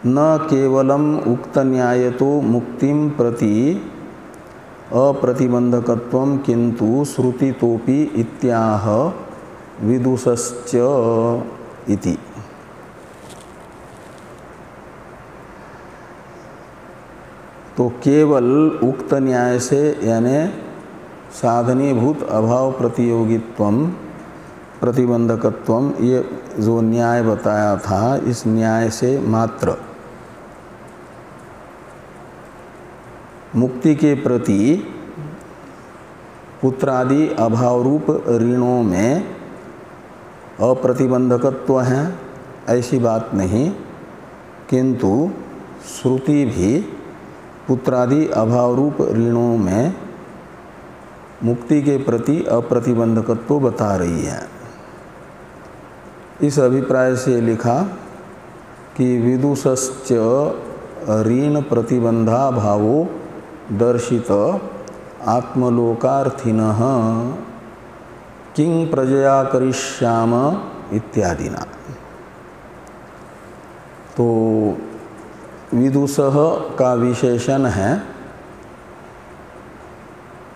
न केवलम उक्त न्यायतो मुक्तिम प्रति अप्रतिबंधकत्वम किंतु श्रुतितोपि इत्याह विदुषश्च इति। तो केवल उक्त न्याय से यानी साधनीभूत अभाव प्रतियोगित्वम प्रतिबंधकत्वम ये जो न्याय बताया था इस न्याय से मात्र मुक्ति के प्रति पुत्रादि अभाव रूप ऋणों में अप्रतिबंधकत्व है ऐसी बात नहीं, किंतु श्रुति भी पुत्रादि अभाव रूप ऋणों में मुक्ति के प्रति अप्रतिबंधकत्व बता रही है। इस अभिप्राय से लिखा कि विदुषश्च ऋण प्रतिबंधा भावो दर्शित आत्मलोकार्थिनः किं प्रजया करिष्याम इत्यादिना। तो विदुषः का विशेषण है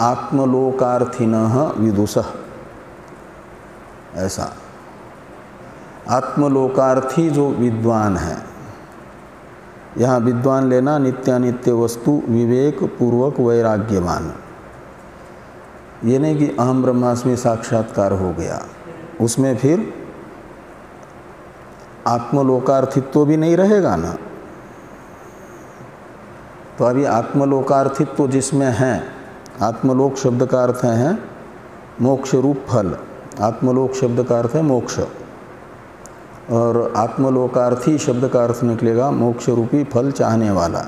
आत्मलोकार्थिनः विदुषः, ऐसा। आत्मलोकार्थी जो विद्वान है, यहाँ विद्वान लेना नित्यानित्य वस्तु विवेक पूर्वक वैराग्यवान। ये नहीं कि अहम ब्रह्मास्मि साक्षात्कार हो गया, उसमें फिर आत्मलोकार्थित्व भी नहीं रहेगा ना। तो अभी आत्मलोकार्थित्व जिसमें है, आत्मलोक शब्द का अर्थ है मोक्ष रूप फल, आत्मलोक शब्द का अर्थ है मोक्ष, और आत्मलोकार्थी शब्द का अर्थ निकलेगा मोक्ष रूपी फल चाहने वाला,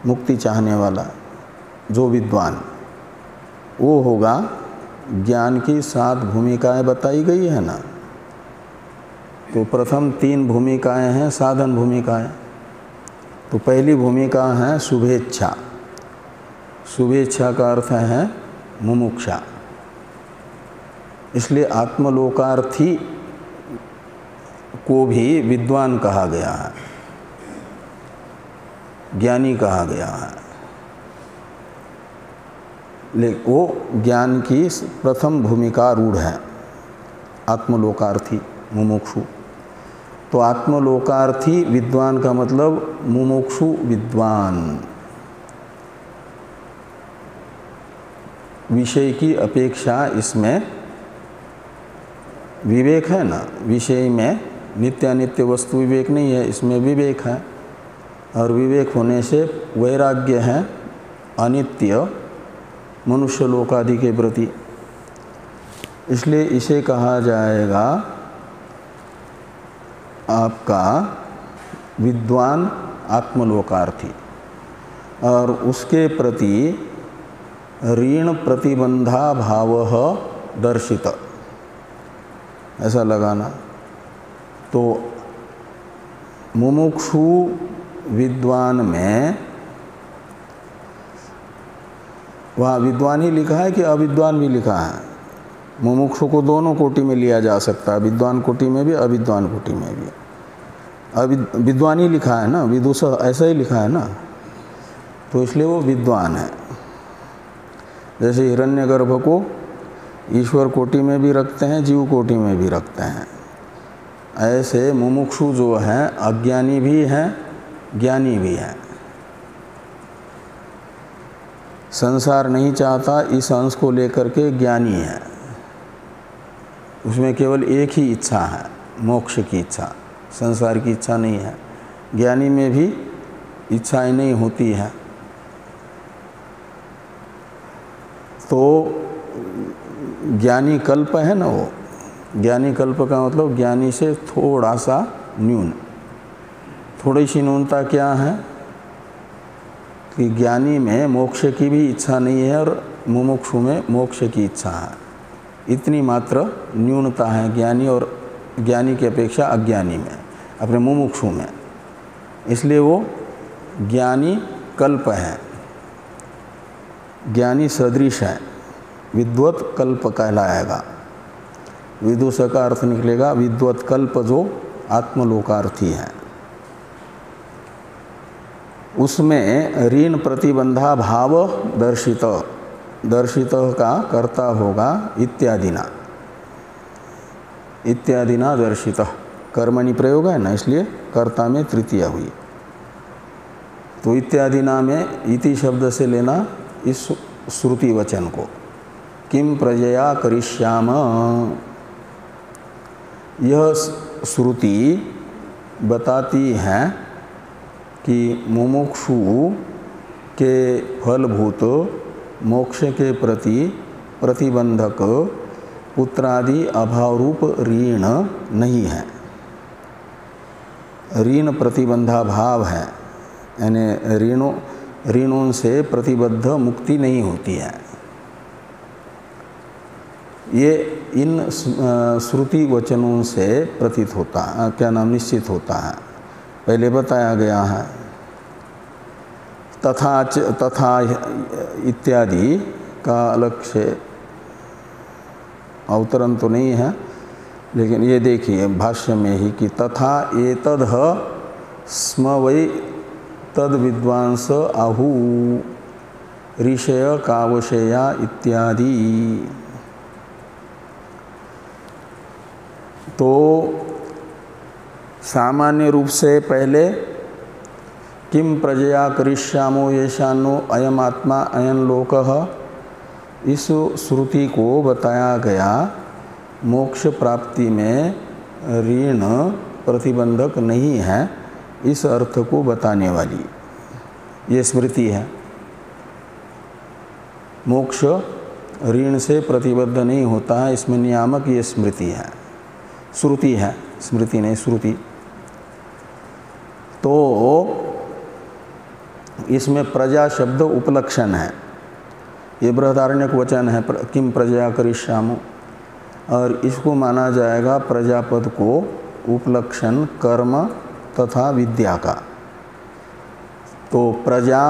मुक्ति चाहने वाला जो विद्वान। वो होगा, ज्ञान की 7 भूमिकाएं बताई गई है ना। तो प्रथम 3 भूमिकाएं हैं साधन भूमिकाएं। तो पहली भूमिका है शुभेच्छा। शुभेच्छा का अर्थ है मुमुक्षा, इसलिए आत्मलोकार्थी को भी विद्वान कहा गया है, ज्ञानी कहा गया है। लेकिन वो ज्ञान की प्रथम भूमिका रूढ़ है, आत्मलोकार्थी मुमुक्षु। तो आत्मलोकार्थी विद्वान का मतलब मुमुक्षु विद्वान, विषय की अपेक्षा इसमें विवेक है ना, विषय में नित्यानित्य वस्तु विवेक नहीं है, इसमें विवेक है। और विवेक होने से वैराग्य है अनित्य मनुष्य लोकादि के प्रति, इसलिए इसे कहा जाएगा आपका विद्वान आत्मलोकार्थी। और उसके प्रति ऋण प्रतिबंधा भाव दर्शित, ऐसा लगाना। तो मुमुक्षु विद्वान में वहाँ विद्वान ही लिखा है कि अविद्वान भी लिखा है? मुमुक्षु को दोनों कोटि में लिया जा सकता है, विद्वान कोटि में भी अविद्वान कोटि में भी। विद्वान ही लिखा है ना, विदुष ऐसा ही लिखा है ना, तो इसलिए वो विद्वान है। जैसे हिरण्यगर्भ को ईश्वर कोटि में भी रखते हैं, जीव कोटि में भी रखते हैं, ऐसे मुमुक्षु जो हैं अज्ञानी भी हैं ज्ञानी भी हैं। संसार नहीं चाहता इस अंश को लेकर के ज्ञानी है, उसमें केवल एक ही इच्छा है, मोक्ष की इच्छा, संसार की इच्छा नहीं है। ज्ञानी में भी इच्छाएं नहीं होती है। तो ज्ञानी कल्प है ना, वो ज्ञानी कल्प का मतलब ज्ञानी से थोड़ा सा न्यून। थोड़ी सी न्यूनता क्या है कि ज्ञानी में मोक्ष की भी इच्छा नहीं है और मुमुक्षु में मोक्ष की इच्छा है, इतनी मात्र न्यूनता है ज्ञानी और ज्ञानी की अपेक्षा अज्ञानी में, अपने मुमुक्षु में। इसलिए वो ज्ञानी कल्प है, ज्ञानी सदृश है, विद्वत कल्प कहलाएगा। विदुष का अर्थ निकलेगा विद्वत कल्प, जो आत्मलोकार्थी है। उसमें ऋण प्रतिबंधा भाव दर्शित, दर्शित का कर्ता होगा इत्यादिना, इत्यादिना दर्शित, कर्मणि प्रयोग है ना, इसलिए कर्ता में तृतीया हुई। तो इत्यादिना में इति शब्द से लेना इस श्रुति वचन को, किम प्रजया करिष्याम। यह श्रुति बताती है कि मुमुक्षु के फलभूत मोक्ष के प्रति प्रतिबंधक पुत्रादि अभाव रूप ऋण नहीं है, ऋण प्रतिबंधा भाव है, यानी ऋणों से प्रतिबद्ध मुक्ति नहीं होती है। ये इन श्रुति वचनों से प्रतीत होता है, क्या नाम निश्चित होता है, पहले बताया गया है। तथा इत्यादि का अलग से अवतरण तो नहीं है, लेकिन ये देखिए भाष्य में ही कि तथा एतद् स्म वै तद विद्वांस आहु ऋषय कावशेया इत्यादि। तो सामान्य रूप से पहले किम प्रजया करिष्यामो येषानो अयम आत्मा अयन लोकः, इस श्रुति को बताया गया मोक्ष प्राप्ति में ऋण प्रतिबंधक नहीं है, इस अर्थ को बताने वाली ये स्मृति है। मोक्ष ऋण से प्रतिबद्ध नहीं होता है, इसमें नियामक ये स्मृति है, श्रुति है, स्मृति नहीं श्रुति। तो इसमें प्रजा शब्द उपलक्षण है, ये बृहदारण्यक वचन है, किम प्रजया करिष्यामो, और इसको माना जाएगा प्रजापद को उपलक्षण कर्म तथा विद्या का। तो प्रजा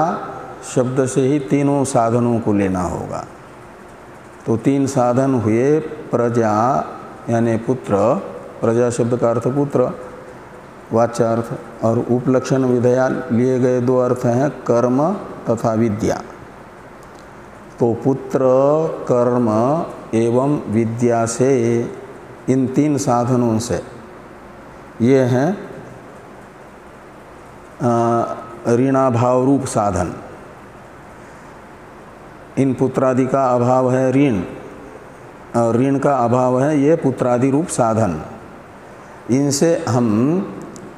शब्द से ही तीनों साधनों को लेना होगा। तो तीन साधन हुए, प्रजा यानी पुत्र, प्रजा शब्द का अर्थ पुत्र वाच्यार्थ, और उपलक्षण विधेया लिए गए दो अर्थ हैं कर्म तथा विद्या। तो पुत्र कर्म एवं विद्या से, इन तीन साधनों से ये हैं ऋणाभाव रूप साधन। इन पुत्रादि का अभाव है ऋण, और ऋण का अभाव है ये पुत्रादि रूप साधन। इनसे हम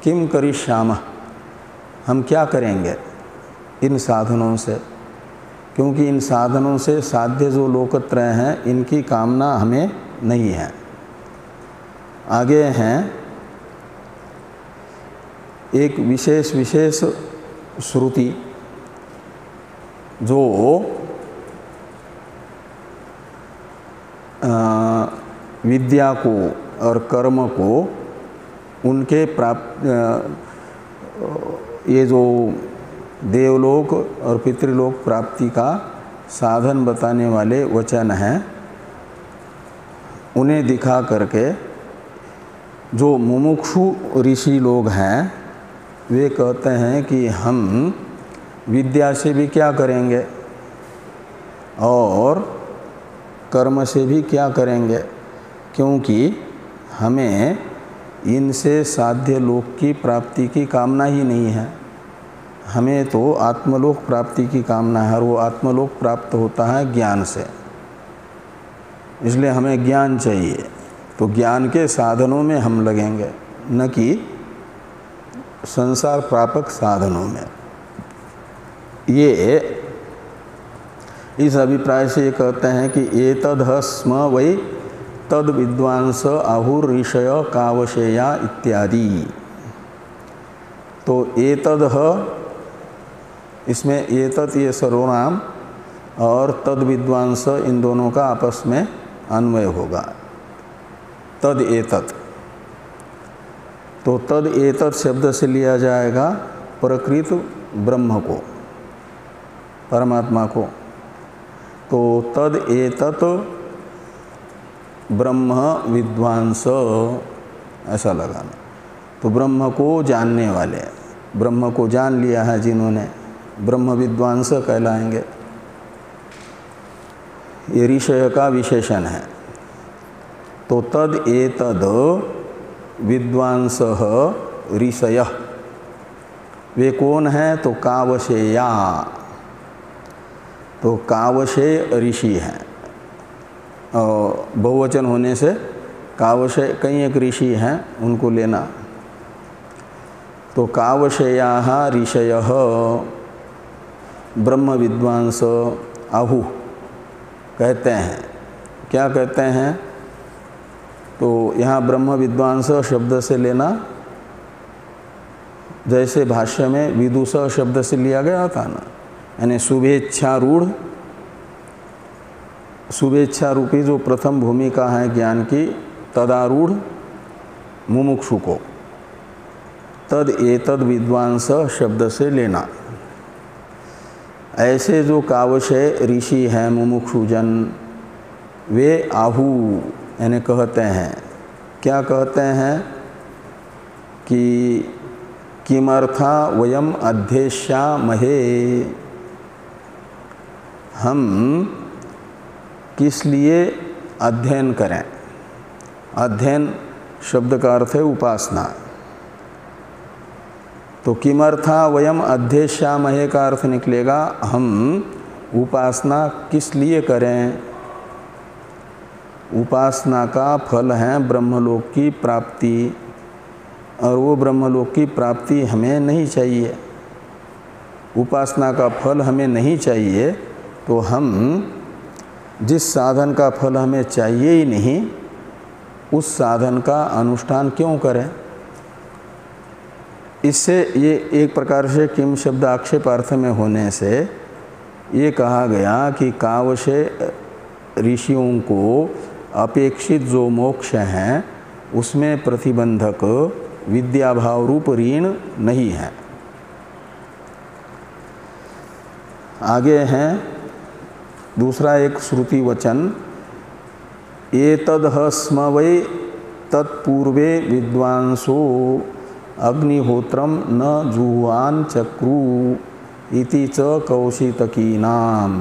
किम करिष्यामः, हम क्या करेंगे इन साधनों से, क्योंकि इन साधनों से साध्य जो लोकत्रय हैं इनकी कामना हमें नहीं है। आगे हैं एक विशेष श्रुति जो विद्या को और कर्म को उनके ये जो देवलोक और पितृलोक प्राप्ति का साधन बताने वाले वचन हैं, उन्हें दिखा करके जो मुमुक्षु ऋषि लोग हैं वे कहते हैं कि हम विद्या से भी क्या करेंगे और कर्म से भी क्या करेंगे, क्योंकि हमें इनसे साध्य लोक की प्राप्ति की कामना ही नहीं है। हमें तो आत्मलोक प्राप्ति की कामना है, और वो आत्मलोक प्राप्त होता है ज्ञान से। इसलिए हमें ज्ञान चाहिए, तो ज्ञान के साधनों में हम लगेंगे, न कि संसार प्रापक साधनों में। ये इस अभिप्राय से ये कहते हैं कि एतद् स्म वै तद विद्वांस आहुर ऋषय कावशेया इत्यादि। तो एतद्, इसमें एतत् ये सर्वनाम और तद विद्वांस इन दोनों का आपस में अन्वय होगा। तद एतत्, तो तद एतत् शब्द से लिया जाएगा प्रकृत ब्रह्म को, परमात्मा को। तो तद एतत् ब्रह्म विद्वांस ऐसा लगाना। तो ब्रह्म को जानने वाले, ब्रह्म को जान लिया है जिन्होंने, ब्रह्म विद्वांस कहलाएंगे। ये ऋषय का विशेषण है। तो तद एतद विद्वांस ऋषय, वे कौन हैं? तो कावशेया, तो कावशेय ऋषि हैं। और बहुवचन होने से कावशेय कई एक ऋषि हैं, उनको लेना। तो कावशेयाः ऋषयः ब्रह्म विद्वांस आहु कहते हैं। क्या कहते हैं? तो यहाँ ब्रह्म विद्वांस शब्द से लेना, जैसे भाष्य में विदुष शब्द से लिया गया था ना, यानी शुभेच्छारूढ़, शुभेच्छा रूपी जो प्रथम भूमिका है ज्ञान की, तदारूढ़ मुमुक्षु को तद एतद विद्वांस शब्द से लेना। ऐसे जो कावशेय ऋषि हैं मुमुक्षुजन, वे आहु यानी कहते हैं, क्या कहते हैं कि किमर्था वयम अध्येष्यामहे, हम किस लिए अध्ययन करें। अध्ययन शब्द का अर्थ है उपासना। तो किमर्था वयम अध्येष्यामहे का अर्थ निकलेगा हम उपासना किस लिए करें। उपासना का फल है ब्रह्मलोक की प्राप्ति, और वो ब्रह्मलोक की प्राप्ति हमें नहीं चाहिए। उपासना का फल हमें नहीं चाहिए, तो हम जिस साधन का फल हमें चाहिए ही नहीं, उस साधन का अनुष्ठान क्यों करें। इससे ये एक प्रकार से किम शब्द आक्षेपार्थ में होने से ये कहा गया कि कावशेय ऋषियों को अपेक्षित जो मोक्ष हैं उसमें प्रतिबंधक विद्याभाव रूप ऋण नहीं है। आगे हैं दूसरा एक श्रुति वचन, एतद् स्म वै तत्पूर्वे विद्वांसो अग्निहोत्रम न जुह्वान चक्रु इति च कौशितकीनाम।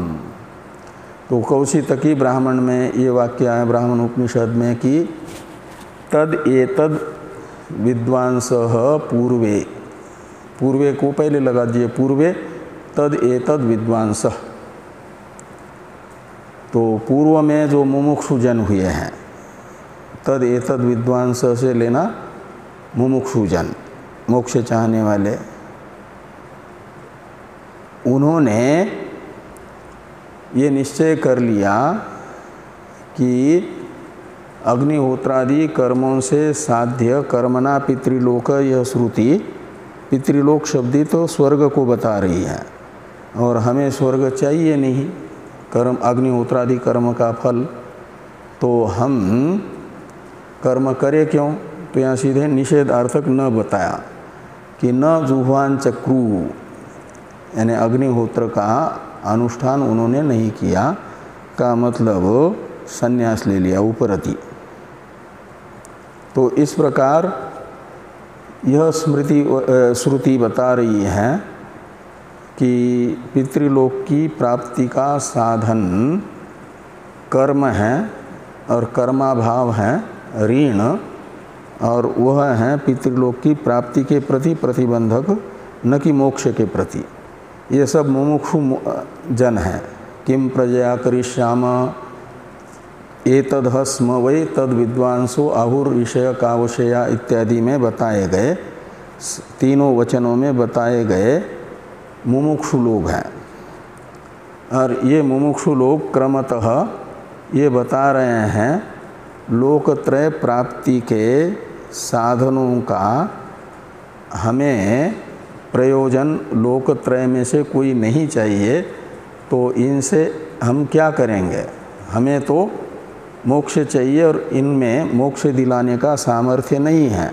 तो कौशितकी ब्राह्मण में ये वाक्य है ब्राह्मण उपनिषद में कि तद एतद विद्वांसः पूर्वे, पूर्वे को पहले लगा दिए, पूर्वे तद एतद विद्वांसः, तो पूर्व में जो मुमुक्षुजन हुए हैं, तद एतद विद्वांस से लेना मुमुक्षुजन, मोक्ष चाहने वाले, उन्होंने ये निश्चय कर लिया कि अग्निहोत्रादि कर्मों से साध्य कर्मणा पितृलोक, यह श्रुति पितृलोक शब्दी तो स्वर्ग को बता रही है, और हमें स्वर्ग चाहिए नहीं, कर्म अग्निहोत्रादि कर्म का फल, तो हम कर्म करें क्यों? तो यहाँ सीधे निषेधार्थक न बताया कि न जुह्वान चक्रु, यानी अग्निहोत्र का अनुष्ठान उन्होंने नहीं किया, का मतलब संन्यास ले लिया उपरति। तो इस प्रकार यह श्रुति बता रही है कि पितृलोक की प्राप्ति का साधन कर्म है, और कर्माभाव है ऋण, और वह है पितृलोक की प्राप्ति के प्रति प्रतिबंधक, न कि मोक्ष के प्रति। ये सब मुमुक्षु जन है। किम प्रजया करिष्याम एतदहस्म वै तद विद्वांसो आहुर विषय कावशया इत्यादि में बताए गए, तीनों वचनों में बताए गए मुमुक्षु लोग हैं। और ये मुमुक्षु लोग क्रमतः ये बता रहे हैं लोकत्रय प्राप्ति के साधनों का हमें प्रयोजन लोकत्रय में से कोई नहीं चाहिए, तो इनसे हम क्या करेंगे? हमें तो मोक्ष चाहिए, और इनमें मोक्ष दिलाने का सामर्थ्य नहीं है।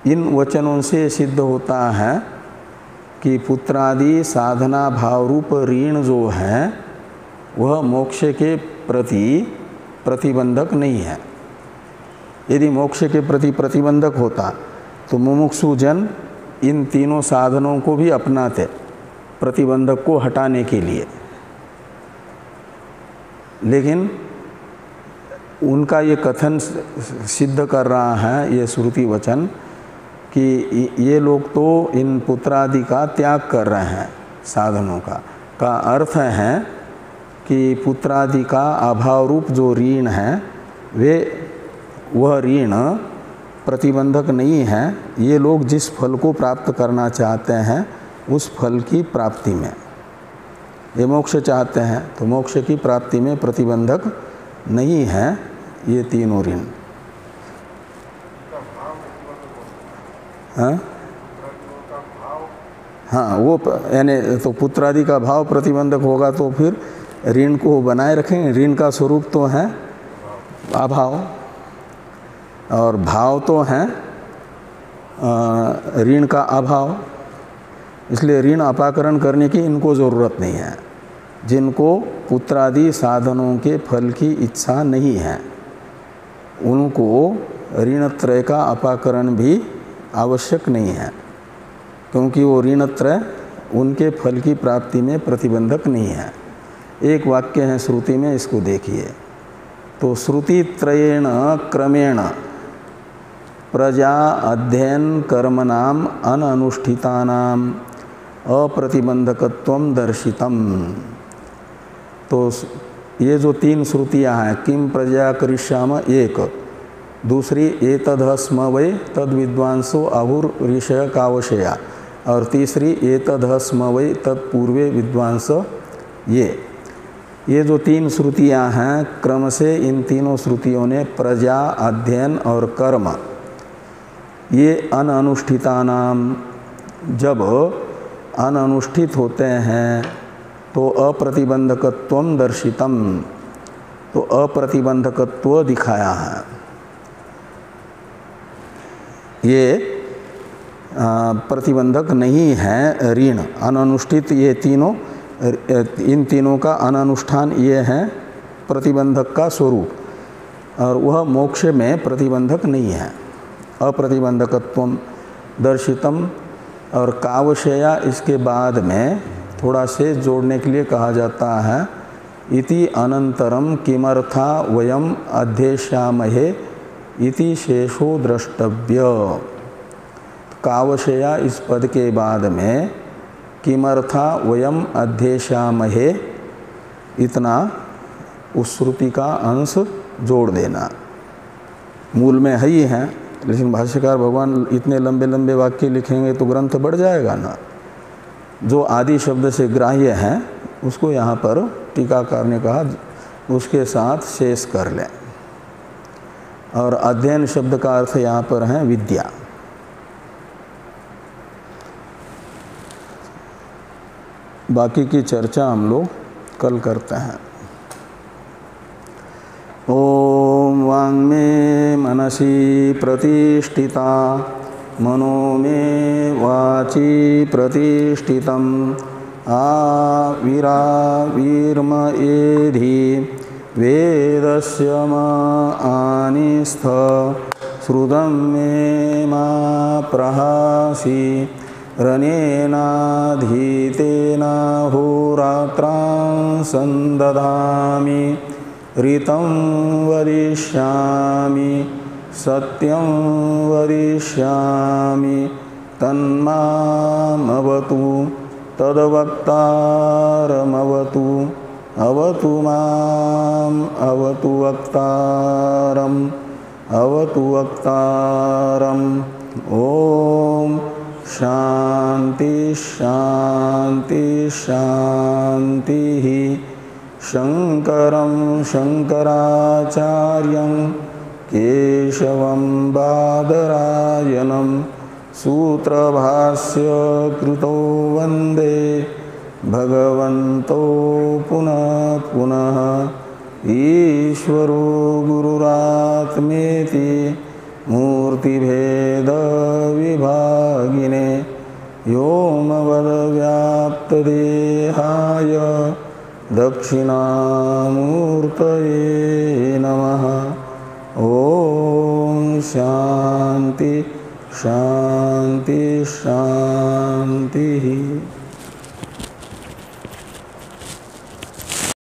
इन वचनों से सिद्ध होता है कि पुत्रादि साधना भाव रूप ऋण जो है वह मोक्ष के प्रति प्रतिबंधक नहीं है। यदि मोक्ष के प्रति प्रतिबंधक होता तो मुमुक्षु जन इन तीनों साधनों को भी अपनाते प्रतिबंधक को हटाने के लिए, लेकिन उनका ये कथन सिद्ध कर रहा है ये श्रुति वचन कि ये लोग तो इन पुत्रादि का त्याग कर रहे हैं साधनों का अर्थ है कि पुत्रादि का अभाव रूप जो ऋण है वह ऋण प्रतिबंधक नहीं है। ये लोग जिस फल को प्राप्त करना चाहते हैं उस फल की प्राप्ति में, ये मोक्ष चाहते हैं तो मोक्ष की प्राप्ति में प्रतिबंधक नहीं है ये तीनों ऋण। हाँ वो यानी तो पुत्रादि का भाव प्रतिबंधक होगा तो फिर ऋण को बनाए रखेंगे। ऋण का स्वरूप तो है अभाव, और भाव तो है ऋण का अभाव, इसलिए ऋण अपाकरण करने की इनको ज़रूरत नहीं है। जिनको पुत्रादि साधनों के फल की इच्छा नहीं है उनको ऋणत्रय का अपाकरण भी आवश्यक नहीं है, क्योंकि वो ऋणत्रय उनके फल की प्राप्ति में प्रतिबंधक नहीं है। एक वाक्य है श्रुति में, इसको देखिए तो श्रुति त्रयेण क्रमेण प्रजा अध्ययन कर्मणाम अननुष्ठितानाम अप्रतिबंधकत्वं दर्शितम। तो ये जो तीन श्रुतियाँ हैं, किम प्रजा करिष्याम एक, दूसरी एतदस्म वै तद विद्वांसो आहुर ऋषय कावशया, और तीसरी एतदस्म वै तत्पूर्वे विद्वांस। ये जो तीन श्रुतियाँ हैं क्रम से इन तीनों श्रुतियों ने प्रजा अध्ययन और कर्म ये अननुष्ठितानाम, जब अननुष्ठित होते हैं तो अप्रतिबंधकत्वं दर्शितम, तो अप्रतिबंधकत्व दिखाया है। ये प्रतिबंधक नहीं है ऋण अननुष्ठित, ये तीनों इन तीनों का अननुष्ठान ये है प्रतिबंधक का स्वरूप, और वह मोक्ष में प्रतिबंधक नहीं है। अप्रतिबंधकत्वम दर्शितम और कावशया इसके बाद में थोड़ा से जोड़ने के लिए कहा जाता है, इति अनंतरम किमर्था वयम अध्येष्यामहे इति शेषो द्रष्टव्य। कावशया इस पद के बाद में किमर्था वयम अध्येष्यामहे, इतना उस श्रुति का अंश जोड़ देना। मूल में है ही है, लेकिन भाष्यकार भगवान इतने लंबे लंबे वाक्य लिखेंगे तो ग्रंथ बढ़ जाएगा ना। जो आदि शब्द से ग्राह्य है उसको यहाँ पर टीकाकार ने कहा उसके साथ शेष कर लें। और अध्ययन शब्द का अर्थ यहाँ पर है विद्या। बाकी की चर्चा हम लोग कल करते हैं। ओम वाङ्मे मनसि प्रतिष्ठिता मनो मे वाचि प्रतिष्ठितम् आविराविर्म एधि वेदस्य म आनिस्थ श्रुतं मे मा प्रहासि रनेनाधीतेन होरात्रां संदधामि ऋतं वदिष्यामि सत्यं वदिष्यामि तन्मामवतु तद्वक्तारमवतु अवतु माम् अवतु वक्तारम् अवतु वक्तारम्। ओम शांति शांति शांति। शंकरं शंकराचार्यं केशवं बादरायणं सूत्रभाष्य कृतो वंदे भगवन्तो पुनः पुनः। ईश्वरो गुरुरात्मेति मूर्तिभेद विभागिने व्योमवद्व्याप्तदेहाय दक्षिणामूर्तये नमः। ओम शांति शांति शांति।